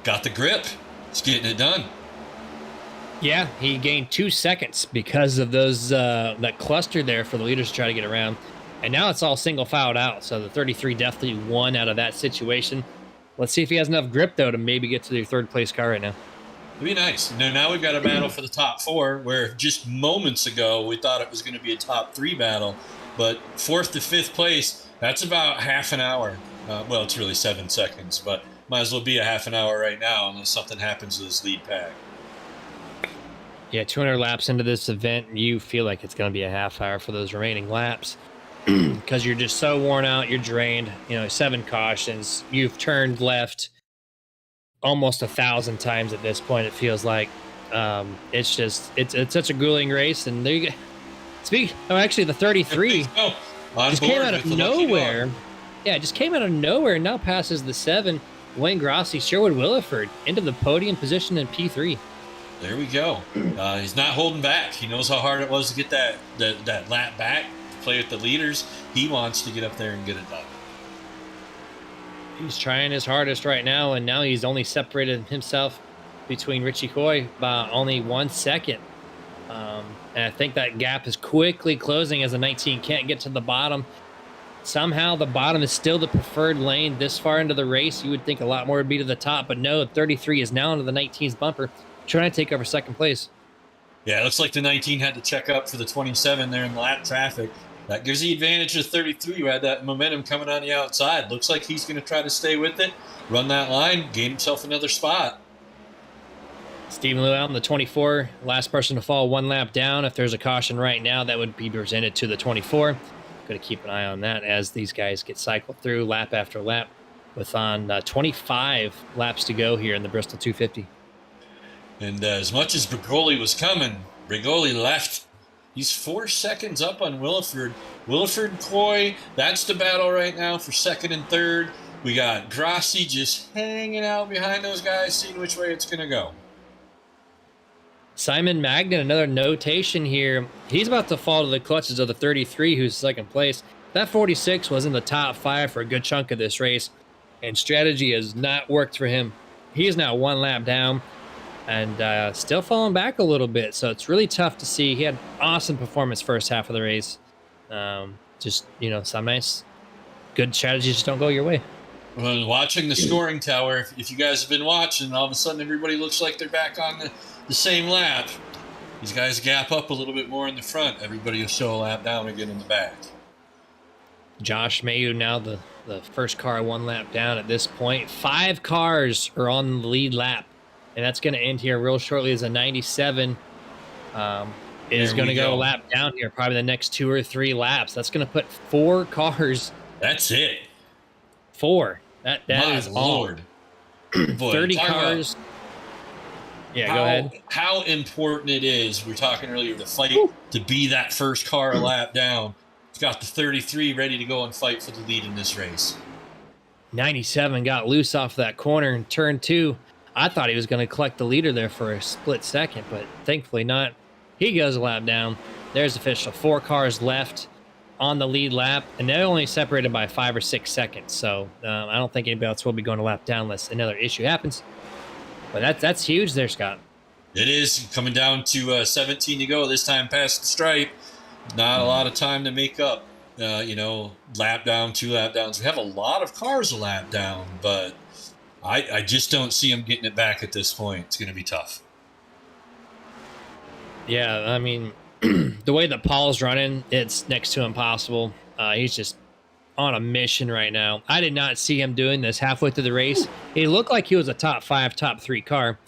Got the grip. He's getting it done. Yeah, he gained 2 seconds because of those that cluster there for the leaders to try to get around. And now it's all single filed out, so the 33 definitely won out of that situation. Let's see if he has enough grip, though, to maybe get to the third place car right now. It'd be nice. Now we've got a battle for the top 4, where just moments ago we thought it was going to be a top 3 battle. But 4th to 5th place, that's about half an hour. Well, it's really 7 seconds, but might as well be a half an hour right now unless something happens to this lead pack. Yeah, 200 laps into this event, you feel like it's going to be a half hour for those remaining laps because you're just so worn out, you're drained. 7 cautions, you've turned left almost 1,000 times at this point. It feels like it's such a grueling race. And there you go. Actually, the 33 just came out of nowhere. Yeah, it just came out of nowhere and now passes the 7. Wayne Grossi, Sherwood Williford into the podium position in P3. There we go. He's not holding back. He knows how hard it was to get that lap back, to play with the leaders. He wants to get up there and get it done. He's trying his hardest right now, and now he's only separated himself between Richie Coy by only 1 second. And I think that gap is quickly closing as the 19 can't get to the bottom. Somehow the bottom is still the preferred lane this far into the race. You would think a lot more would be to the top, but no, 33 is now into the 19's bumper, trying to take over second place. Yeah, it looks like the 19 had to check up for the 27 there in the lap traffic. That gives the advantage to 33 who had that momentum coming on the outside. Looks like he's going to try to stay with it, run that line, gain himself another spot. Stephen Lewallen, the 24, last person to fall 1 lap down. If there's a caution right now, that would be presented to the 24. Got to keep an eye on that as these guys get cycled through lap after lap with on 25 laps to go here in the Bristol 250. And as much as Brigoli was coming, Brigoli left. He's 4 seconds up on Williford. Williford, Coy, that's the battle right now for second and third. We got Grossi just hanging out behind those guys, seeing which way it's going to go. Simon Magnan, another notation here. He's about to fall to the clutches of the 33, who's second place. That 46 was in the top 5 for a good chunk of this race, and strategy has not worked for him. He is now 1 lap down and still falling back a little bit, so it's really tough to see. He had awesome performance first half of the race. Some nice, good strategies just don't go your way. Well, watching the scoring tower, if you guys have been watching, all of a sudden everybody looks like they're back on the same lap. These guys gap up a little bit more in the front. Everybody will show a lap down again in the back. Josh Mayu now the first car 1 lap down at this point. 5 cars are on the lead lap, and that's going to end here real shortly as a 97 is going to go a lap down here, probably the next 2 or 3 laps. That's going to put 4 cars. That's it. 4. That is Lord. Boy, 30 cars. Yeah, go ahead. How important it is, we were talking earlier, the fight to be that first car a lap down. It's got the 33 ready to go and fight for the lead in this race. 97 got loose off that corner in turn 2. I thought he was going to collect the leader there for a split second, but thankfully not. He goes a lap down. There's official. 4 cars left on the lead lap, and they're only separated by 5 or 6 seconds. So I don't think anybody else will be going a lap down unless another issue happens. But that's huge there, Scott. It is coming down to 17 to go. This time past the stripe. Not a lot of time to make up. Lap down, 2 lap downs. We have a lot of cars a lap down, but I just don't see them getting it back at this point. It's going to be tough. Yeah, I mean, the way that Paul's running, it's next to impossible. He's just on a mission right now. I did not see him doing this halfway through the race. It looked like he was a top 5, top 3 car,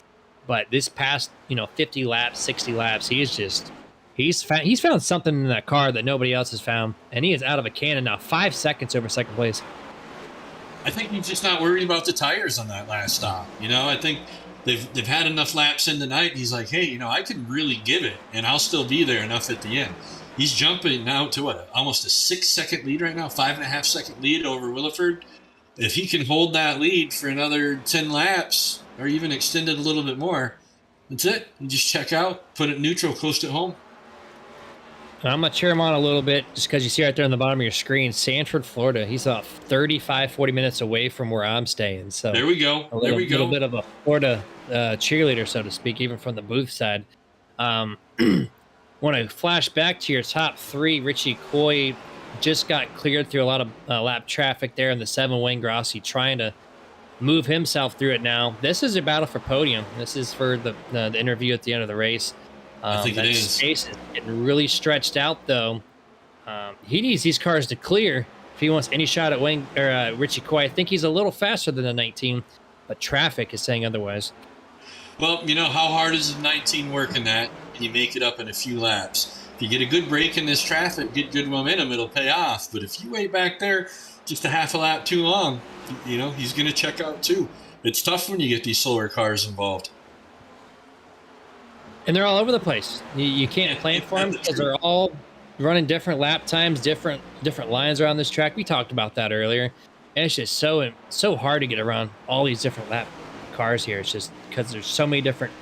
but this past 50 laps, 60 laps, he's found something in that car that nobody else has found, and he is out of a cannon now. 5 seconds over second place. I think he's just not worried about the tires on that last stop. I think they've had enough laps in the night. He's like, hey, I can really give it, and I'll still be there enough at the end. He's jumping now to almost a 6-second lead right now, 5.5-second lead over Williford. if he can hold that lead for another 10 laps or even extend it a little bit more, that's it. You just check out, put it neutral, coast it home. And I'm going to cheer him on a little bit just because you see right there on the bottom of your screen, Sanford, Florida. He's about 40 minutes away from where I'm staying. So there we go. There we go. A little bit of a Florida cheerleader, so to speak, even from the booth side. Want to flash back to your top three. Richie Coy just got cleared through a lot of lap traffic there in the 7 Wayne Grossi, trying to move himself through it now. This is a battle for podium. This is for the interview at the end of the race. I think it is. Space is getting really stretched out, though. He needs these cars to clear if he wants any shot at Wayne or Richie Coy. I think he's a little faster than the 19, but traffic is saying otherwise. Well, you know, how hard is the 19 working that? You make it up in a few laps. If you get a good break in this traffic, get good momentum, it'll pay off. But if you wait back there just a half a lap too long, you know, he's going to check out too. It's tough when you get these slower cars involved. And they're all over the place. You can't plan for them because they're all running different lap times, different lines around this track. We talked about that earlier. And it's just so hard to get around all these different lap cars here. It's just because there's so many different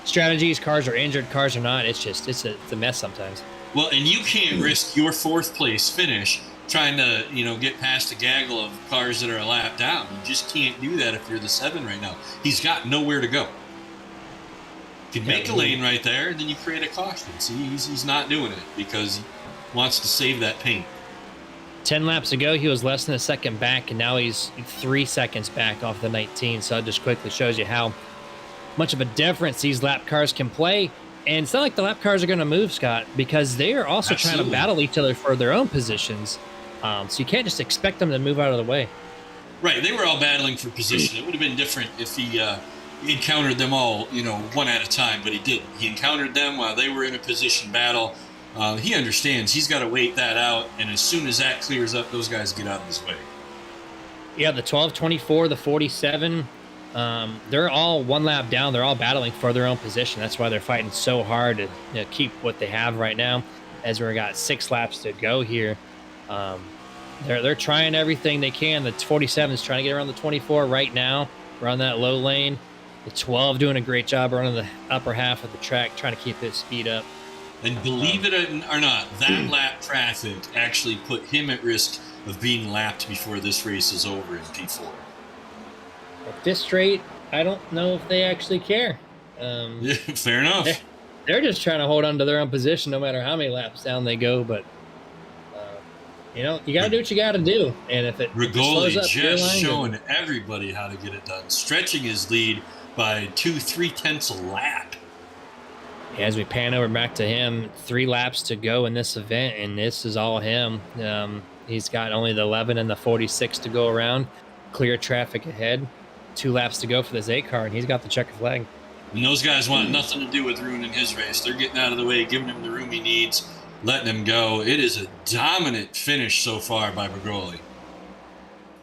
strategies. Cars are injured, cars are not. It's a mess sometimes. Well, and you can't risk your 4th place finish trying to, you know, get past a gaggle of cars that are a lap down. You just can't do that if you're the 7 right now. He's got nowhere to go. You can make a lane right there, and then you create a caution. See, he's not doing it because he wants to save that paint. 10 laps ago, he was less than a second back, and now he's 3 seconds back off the 19. So it just quickly shows you how much of a difference these lap cars can play. And it's not like the lap cars are going to move, Scott, because they are also trying to battle each other for their own positions. So you can't just expect them to move out of the way. Right. They were all battling for position. It would have been different if he encountered them all, you know, one at a time, but he didn't. He encountered them while they were in a position battle. He understands he's got to wait that out, and as soon as that clears up, those guys get out of his way. Yeah, the 12-24, the 47, they're all one lap down. They're all battling for their own position. That's why they're fighting so hard to keep what they have right now, as we've got 6 laps to go here. They're trying everything they can. The 47 is trying to get around the 24 right now. We're on that low lane. The 12 doing a great job running the upper half of the track, trying to keep his speed up. And believe it or not, that lap traffic actually put him at risk of being lapped before this race is over in P4. At this rate, I don't know if they actually care. Yeah, fair enough. They're just trying to hold on to their own position no matter how many laps down they go. But, you know, you got to do what you got to do. And if it Rigoli just showing everybody how to get it done, stretching his lead by 2-3 a lap. As we pan over back to him, 3 laps to go in this event, and this is all him. He's got only the 11 and the 46 to go around. Clear traffic ahead. 2 laps to go for this 8 car, and he's got the checker flag. And those guys want nothing to do with ruining his race. They're getting out of the way, giving him the room he needs, letting him go. It is a dominant finish so far by Rigoli.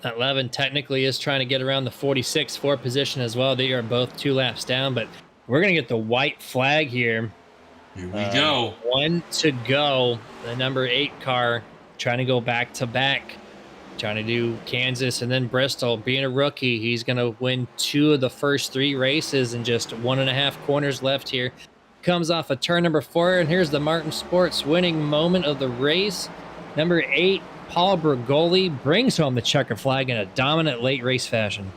That 11 technically is trying to get around the 46 4 position as well. They are both 2 laps down, but we're going to get the white flag here. Here we go. 1 to go. The number 8 car trying to go back to back, trying to do Kansas and then Bristol. Being a rookie, he's going to win 2 of the first 3 races and just 1.5 corners left here. Comes off of turn number 4, and here's the Martin Sports winning moment of the race. Number 8, Paul Brigoli brings home the checker flag in a dominant late race fashion.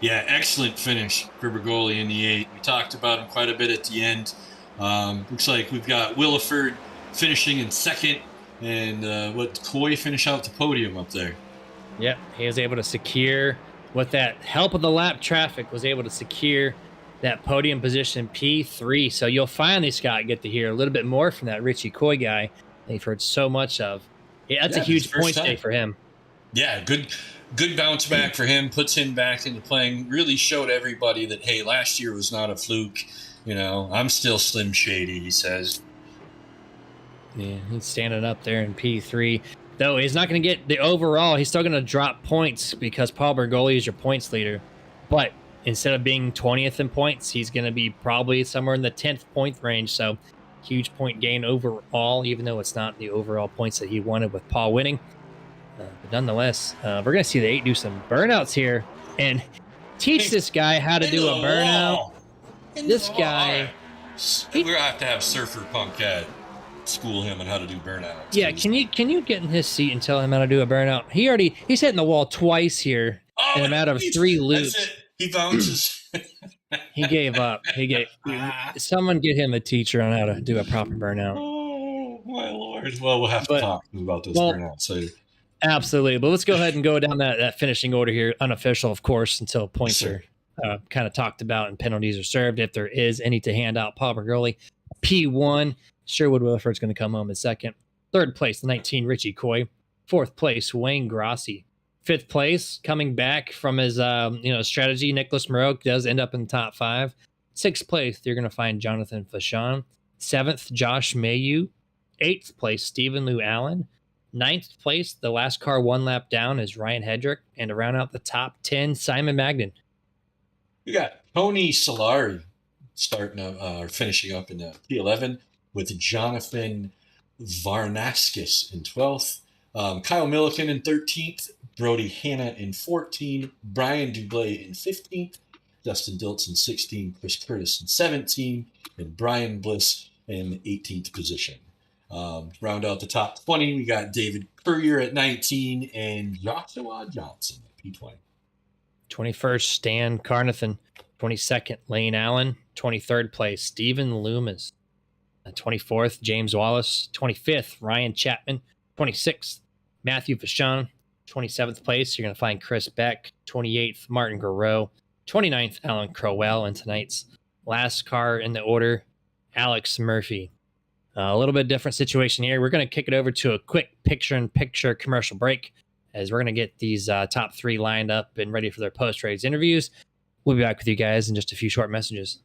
Yeah, excellent finish for Brigoli in the 8. We talked about him quite a bit at the end. Looks like we've got Williford finishing in 2nd, and Coy finish out the podium up there. Yep, he was able to secure, with that help of the lap traffic, was able to secure that podium position P3. So you'll finally, Scott, get to hear a little bit more from that Richie Coy guy that you've heard so much of. Yeah, that's a huge point day for him. Yeah, good bounce back for him. Puts him back into playing. Really showed everybody that, hey, last year was not a fluke. You know, I'm still Slim Shady, he says. Yeah, he's standing up there in P3. Though he's not going to get the overall. He's still going to drop points because Paul Brigoli is your points leader. But instead of being 20th in points, he's going to be probably somewhere in the 10th point range. So huge point gain overall, even though it's not the overall points that he wanted with Paul winning. But nonetheless, we're going to see the 8 do some burnouts here and teach this guy how to do a burnout. This guy... We're going to have Surfer Punk Cat school him on how to do burnouts. Yeah, can you get in his seat and tell him how to do a burnout? He's hitting the wall twice here in a matter of 3 loops. That's it. He bounces. He gave up. Someone get him a teacher on how to do a proper burnout. Oh my Lord! Well, we'll have to talk about those burnouts later. Absolutely, but let's go ahead and go down that finishing order here, unofficial, of course, until points are kind of talked about and penalties are served. If there is any to hand out, Paul Bergoli, P1. Sherwood Williford's going to come home in second. Third place, the 19, Richie Coy. Fourth place, Wayne Grossi. Fifth place, coming back from his strategy, Nicholas Moreau does end up in the top 5. Sixth place, you're going to find Jonathan Fashon. Seventh, Josh Mayu. Eighth place, Stephen Lou Allen. Ninth place, the last car 1 lap down, is Ryan Hedrick. And to round out the top 10, Simon Magnan. We got Tony Solari finishing up in the P11 with Jonathan Varnaskis in 12th. Kyle Milliken in 13th. Brody Hanna in 14th. Brian Dublé in 15th. Dustin Diltz in 16th. Chris Curtis in 17th. And Brian Bliss in 18th position. Round out the top 20, we got David Courier at 19 and Joshua Johnson at P20. 21st, Stan Carnathan. 22nd, Lane Allen. 23rd place, Stephen Loomis. 24th, James Wallace. 25th, Ryan Chapman. 26th, Matthew Vachon. 27th place, you're going to find Chris Beck. 28th, Martin Garreau. 29th, Alan Crowell. And tonight's last car in the order, Alex Murphy. A little bit different situation here. We're going to kick it over to a quick picture-in-picture commercial break as we're going to get these top 3 lined up and ready for their post-race interviews. We'll be back with you guys in just a few short messages.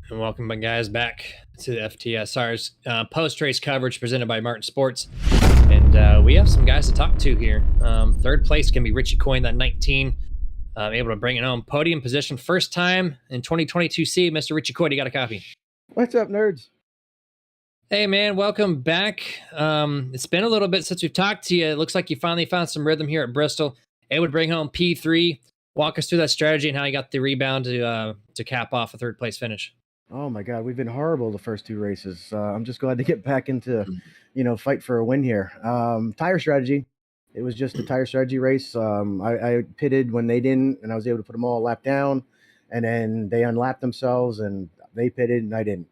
And welcome, guys, back to the FTSR's post-race coverage presented by Martin Sports. And we have some guys to talk to here. Third place can be Richie Coyne, that 19, able to bring it home. Podium position, first time in 2022C. Mr. Richie Coyne, you got a copy? What's up, nerds? Hey, man, welcome back. It's been a little bit since we've talked to you. It looks like you finally found some rhythm here at Bristol. Able to bring home P3. Walk us through that strategy and how you got the rebound to cap off a third-place finish. Oh my God, we've been horrible the first 2 races. I'm just glad to get back into, fight for a win here. Tire strategy. It was just a tire strategy race. I pitted when they didn't, and I was able to put them all a lap down. And then they unlapped themselves, and they pitted, and I didn't.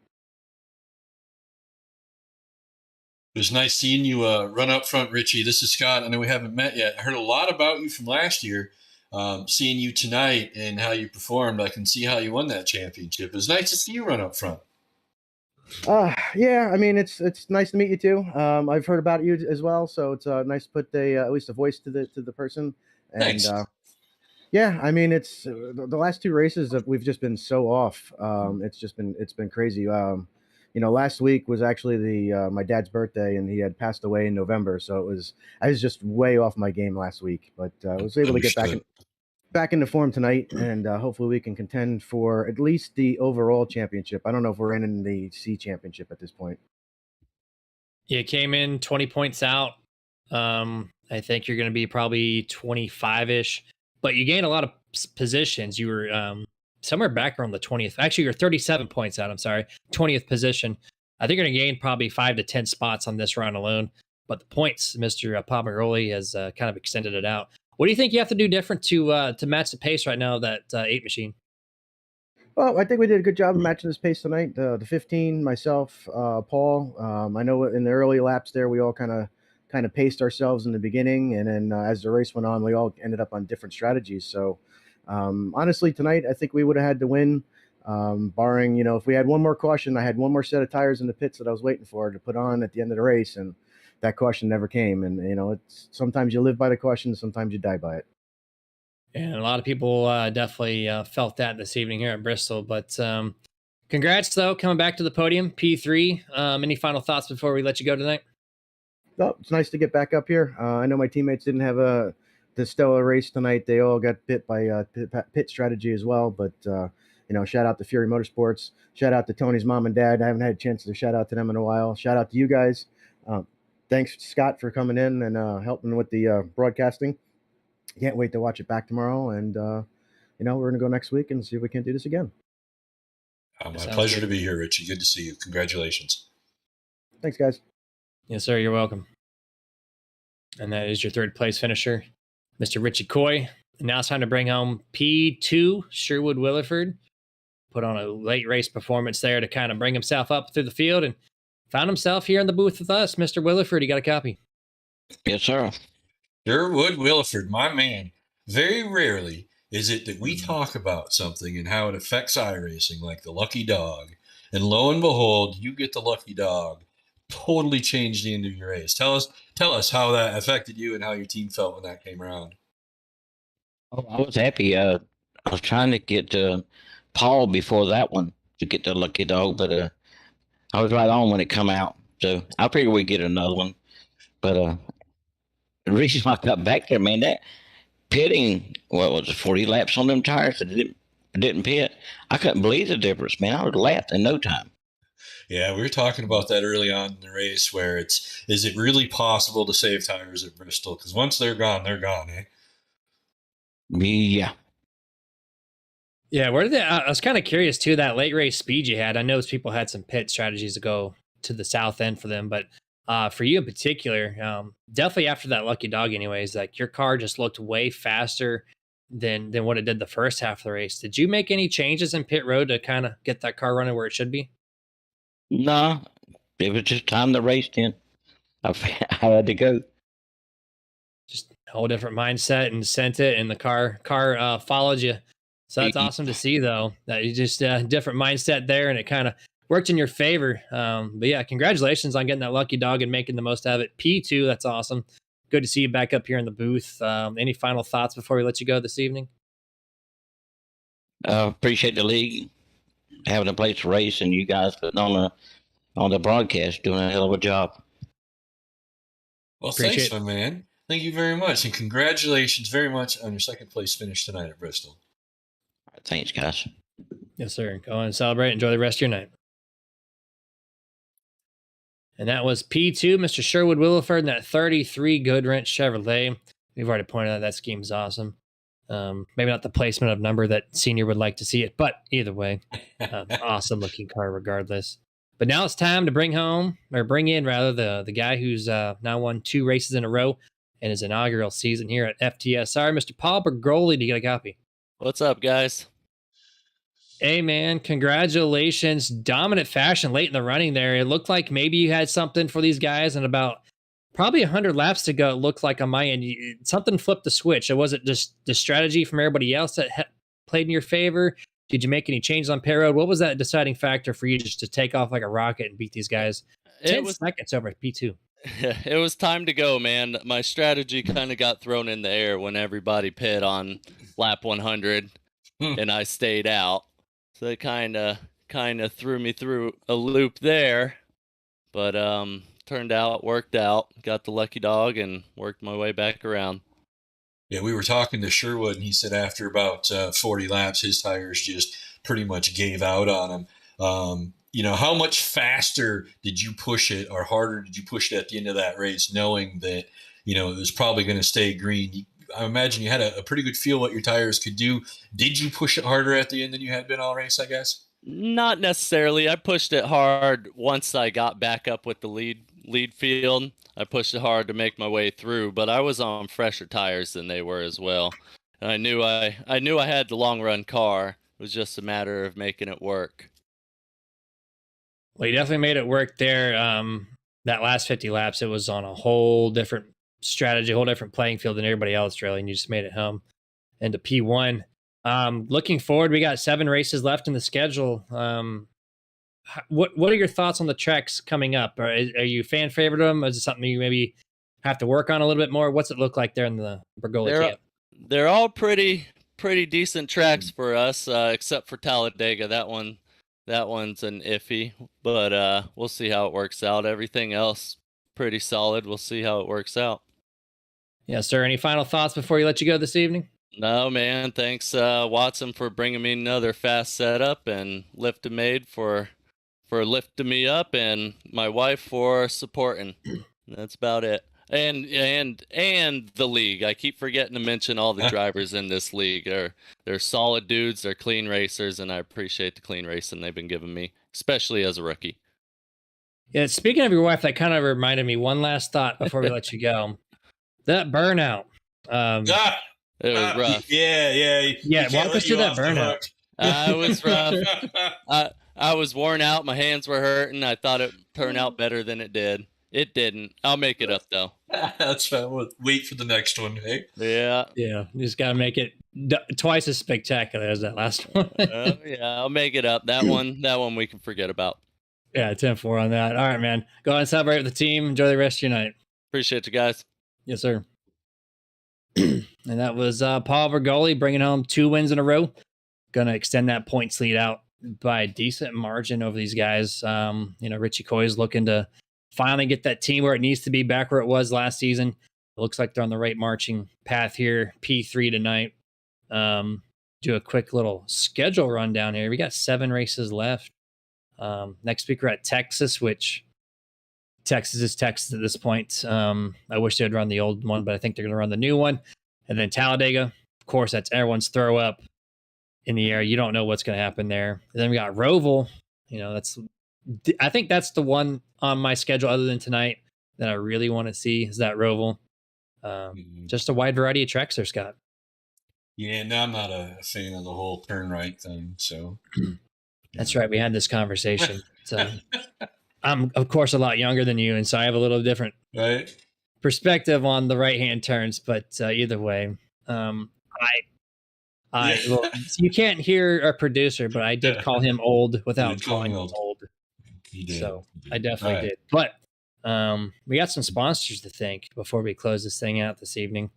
It was nice seeing you run up front, Richie. This is Scott. I know we haven't met yet. I heard a lot about you from last year. Seeing you tonight and how you performed, I can see how you won that championship. It was nice to see you run up front. Yeah, I mean, it's nice to meet you too. I've heard about you as well, so it's nice to put at least a voice to the person. And Thanks. Yeah, I mean, it's the last 2 races that we've just been so off. It's been crazy. Last week was actually my dad's birthday, and he had passed away in November, so I was just way off my game last week, but I was able to get back into form tonight, and hopefully we can contend for at least the overall championship. I don't know if we're in the C championship at this point. You came in 20 points out. I think you're going to be probably 25-ish but you gained a lot of positions. You were somewhere back around the 20th. Actually, you're 37 points out. I'm sorry, 20th position. I think you're going to gain probably 5 to 10 spots on this round alone. But the points, Mr. Pomeroli has kind of extended it out. What do you think you have to do different to match the pace right now of that 8 machine? Well, I think we did a good job of matching this pace tonight. The 15, myself, Paul. I know in the early laps there, we all kind of paced ourselves in the beginning, and then as the race went on, we all ended up on different strategies. So honestly, tonight I think we would have had to win. Barring, if we had one more caution. I had one more set of tires in the pits that I was waiting for to put on at the end of the race, and that caution never came. And it's sometimes you live by the caution, sometimes you die by it. And a lot of people definitely felt that this evening here at Bristol. But congrats, though, coming back to the podium, P3. Any final thoughts before we let you go tonight? Well, it's nice to get back up here. I know my teammates didn't have the stellar race tonight. They all got bit by pit strategy as well. But shout out to Fury Motorsports. Shout out to Tony's mom and dad. I haven't had a chance to shout out to them in a while. Shout out to you guys. Thanks, Scott, for coming in and helping with the broadcasting. Can't wait to watch it back tomorrow. And, we're going to go next week and see if we can't do this again. My pleasure to be here, Richie. Good to see you. Congratulations. Thanks, guys. Yes, sir. You're welcome. And that is your third place finisher, Mr. Richie Coy. And now it's time to bring home P2, Sherwood Williford. Put on a late race performance there to kind of bring himself up through the field and found himself here in the booth with us. Mr. Williford, you got a copy? Yes, sir. Sherwood Williford, my man. Very rarely is it that we talk about something and how it affects iRacing, like the lucky dog. And lo and behold, you get the lucky dog. Totally changed the end of your race. Tell us how that affected you and how your team felt when that came around. Oh, I was happy. I was trying to get Paul before that one to get the lucky dog, but I was right on when it come out. So I figured we'd get another one. But the reason I got back there, man, that pitting, what was it, 40 laps on them tires that didn't pit? I couldn't believe the difference, man. I was lapped in no time. Yeah, we were talking about that early on in the race where is it really possible to save tires at Bristol? Because once they're gone, eh? Yeah. Yeah, I was kind of curious, too, that late race speed you had. I know people had some pit strategies to go to the south end for them, but for you in particular, definitely after that lucky dog anyways, like your car just looked way faster than what it did the first half of the race. Did you make any changes in pit road to kind of get that car running where it should be? No, it was just time to race then. I had to go. Just a whole different mindset and sent it, and the car followed you. So that's awesome to see, though, that you just different mindset there, and it kind of worked in your favor. But yeah, congratulations on getting that lucky dog and making the most of it. P2, that's awesome. Good to see you back up here in the booth. Any final thoughts before we let you go this evening? Appreciate the league having a place to race, and you guys putting on the broadcast doing a hell of a job. Well, thanks, my man. Thank you very much, and congratulations very much on your second place finish tonight at Bristol. Thanks, guys. Yes, sir. Go on and celebrate. Enjoy the rest of your night. And that was P2, Mr. Sherwood Williford, in that 33 Goodwrench Chevrolet. We've already pointed out that scheme's awesome. Maybe not the placement of number that Senior would like to see it, but either way, awesome looking car regardless. But now it's time to bring in the guy who's now won 2 races in a row in his inaugural season here at FTSR, Mr. Paul Bergoli. Do you get a copy? What's up, guys? Hey, man, congratulations. Dominant fashion late in the running there. It looked like maybe you had something for these guys, and about probably 100 laps to go, it looked like on my end, something flipped the switch. It wasn't just the strategy from everybody else that played in your favor. Did you make any changes on pit road? What was that deciding factor for you just to take off like a rocket and beat these guys? 10 seconds over at P2. It was time to go, man. My strategy kind of got thrown in the air when everybody pit on lap 100, and I stayed out. So it kind of threw me through a loop there, but worked out, got the lucky dog, and worked my way back around. Yeah, we were talking to Sherwood, and he said after about 40 laps, his tires just pretty much gave out on him. How much faster did you push it, or harder did you push it at the end of that race, knowing that, it was probably going to stay green? I imagine you had a pretty good feel what your tires could do. Did you push it harder at the end than you had been all race, I guess? Not necessarily. I pushed it hard once I got back up with the lead field. I pushed it hard to make my way through, but I was on fresher tires than they were as well. And I knew I had the long run car. It was just a matter of making it work. Well, you definitely made it work there. That last 50 laps, it was on a whole different strategy, a whole different playing field than everybody else, really, and you just made it home into P1. Looking forward, we got 7 races left in the schedule. What are your thoughts on the tracks coming up? Are you fan favorite of them? Is it something you maybe have to work on a little bit more? What's it look like there in the Bergola camp? They're all pretty decent tracks for us, except for Talladega. That one's an iffy, but we'll see how it works out. Everything else pretty solid. We'll see how it works out. Yes, sir. Any final thoughts before you let you go this evening? No, man. Thanks, Watson, for bringing me another fast setup, and Lift-A-Maid for lifting me up, and my wife for supporting. That's about it. And the league. I keep forgetting to mention all the drivers in this league. They're solid dudes. They're clean racers, and I appreciate the clean racing they've been giving me, especially as a rookie. Yeah. Speaking of your wife, that kind of reminded me. One last thought before we let you go. That burnout. It was rough. Yeah. Walk us through that burnout. It was rough. I was worn out. My hands were hurting. I thought it turned out better than it did. It didn't. I'll make it up, though. That's fine. We'll wait for the next one, hey? Yeah. Yeah. You just got to make it twice as spectacular as that last one. Yeah, I'll make it up. That one we can forget about. Yeah, 10-4 on that. All right, man. Go ahead and celebrate with the team. Enjoy the rest of your night. Appreciate you guys. Yes, sir. And that was Paul Bergoli bringing home 2 wins in a row. Going to extend that points lead out by a decent margin over these guys. Richie Coy is looking to finally get that team where it needs to be, back where it was last season. It looks like they're on the right marching path here. P3 tonight. Do a quick little schedule rundown here. We got 7 races left. Next week we're at Texas, which Texas is Texas at this point. I wish they'd run the old one, but I think they're going to run the new one. And then Talladega, of course, that's everyone's throw up in the air. You don't know what's going to happen there. And then we got Roval. I think that's the one on my schedule other than tonight that I really want to see is that Roval. Just a wide variety of tracks there, Scott. Yeah, no, I'm not a fan of the whole turn right thing. So that's right. We had this conversation. So I'm, of course, a lot younger than you, and so I have a little different perspective on the right-hand turns. But either way, well, you can't hear our producer, but I did call him old without calling him old. So I definitely did. But we got some sponsors to thank before we close this thing out this evening.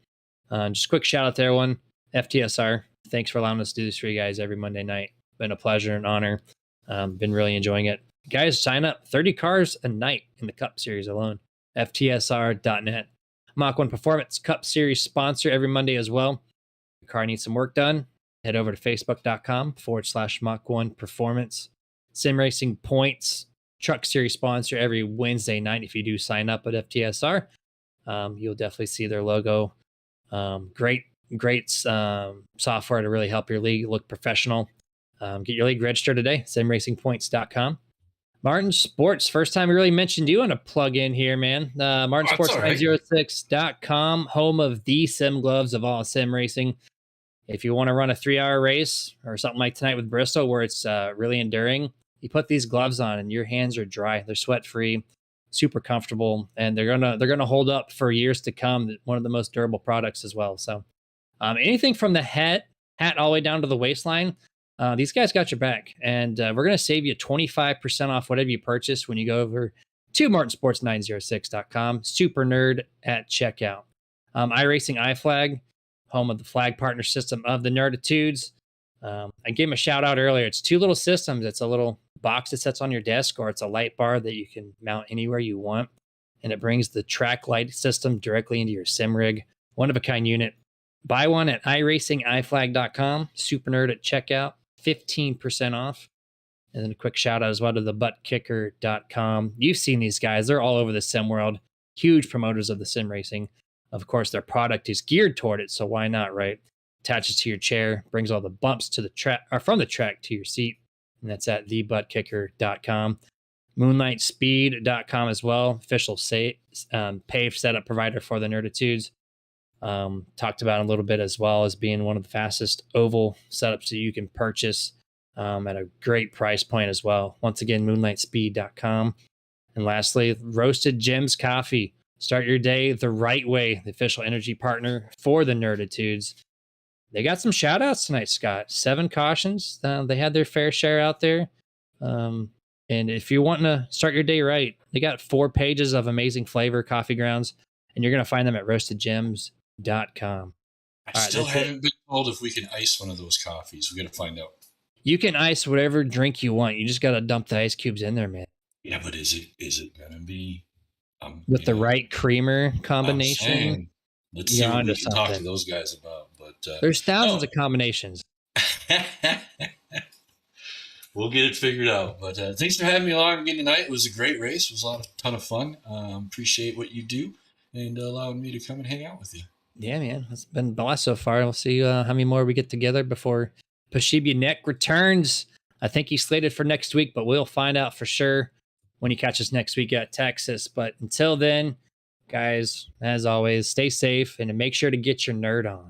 Just a quick shout out to everyone. FTSR, thanks for allowing us to do this for you guys every Monday night. Been a pleasure and honor. Been really enjoying it. Guys, sign up. 30 cars a night in the Cup Series alone. FTSR.net. Mach-1 Performance Cup Series sponsor every Monday as well. If your car needs some work done, head over to Facebook.com/Mach-1 Performance. Sim Racing Points Truck Series sponsor every Wednesday night. If you do sign up at FTSR, you'll definitely see their logo. Great software to really help your league look professional. Get your league registered today, simracingpoints.com. Martin Sports, first time we really mentioned you on a plug in here, man. MartinSports906.com, home of the sim gloves of all sim racing. If you want to run a 3-hour race or something like tonight with Bristol where it's really enduring, you put these gloves on and your hands are dry. They're sweat free, super comfortable, and they're gonna hold up for years to come. One of the most durable products as well. So anything from the hat all the way down to the waistline, these guys got your back, and we're going to save you 25% off whatever you purchase when you go over to martinsports906.com. Super nerd at checkout. iRacing iFlag, home of the flag partner system of the Nerditudes. I gave him a shout out earlier. It's 2 little systems. It's a little box that sits on your desk, or it's a light bar that you can mount anywhere you want, and it brings the track light system directly into your sim rig. One of a kind unit. Buy one at iRacingIFlag.com. Super nerd at checkout. 15% off. And then a quick shout out as well to the buttkicker.com. You've seen these guys. They're all over the sim world. Huge promoters of the sim racing. Of course, their product is geared toward it, so why not, right? Attaches to your chair, brings all the bumps to the track or from the track to your seat, and that's at thebuttkicker.com. Moonlightspeed.com as well, official paved setup provider for the Nerditudes. Talked about a little bit as well as being one of the fastest oval setups that you can purchase at a great price point as well. Once again, moonlightspeed.com. And lastly, Roasted Gems Coffee. Start your day the right way, the official energy partner for the Nerditudes. They got some shout outs tonight, Scott. 7 cautions. They had their fair share out there. And if you're wanting to start your day right, they got 4 pages of amazing flavor coffee grounds, and you're going to find them at roastedgems.com. I still haven't been told if we can ice one of those coffees. We got to find out. You can ice whatever drink you want. You just got to dump the ice cubes in there, man. Yeah, but is it going to be with the right creamer combination? Let's see what we can talk to those guys about. But there's thousands of combinations. We'll get it figured out. But thanks for having me along again tonight. It was a great race. It was a ton of fun. Appreciate what you do and allowing me to come and hang out with you. Yeah, man. It's been a blast so far. We'll see how many more we get together before Pashibunek returns. I think he's slated for next week, but we'll find out for sure when he catches next week at Texas. But until then, guys, as always, stay safe and make sure to get your nerd on.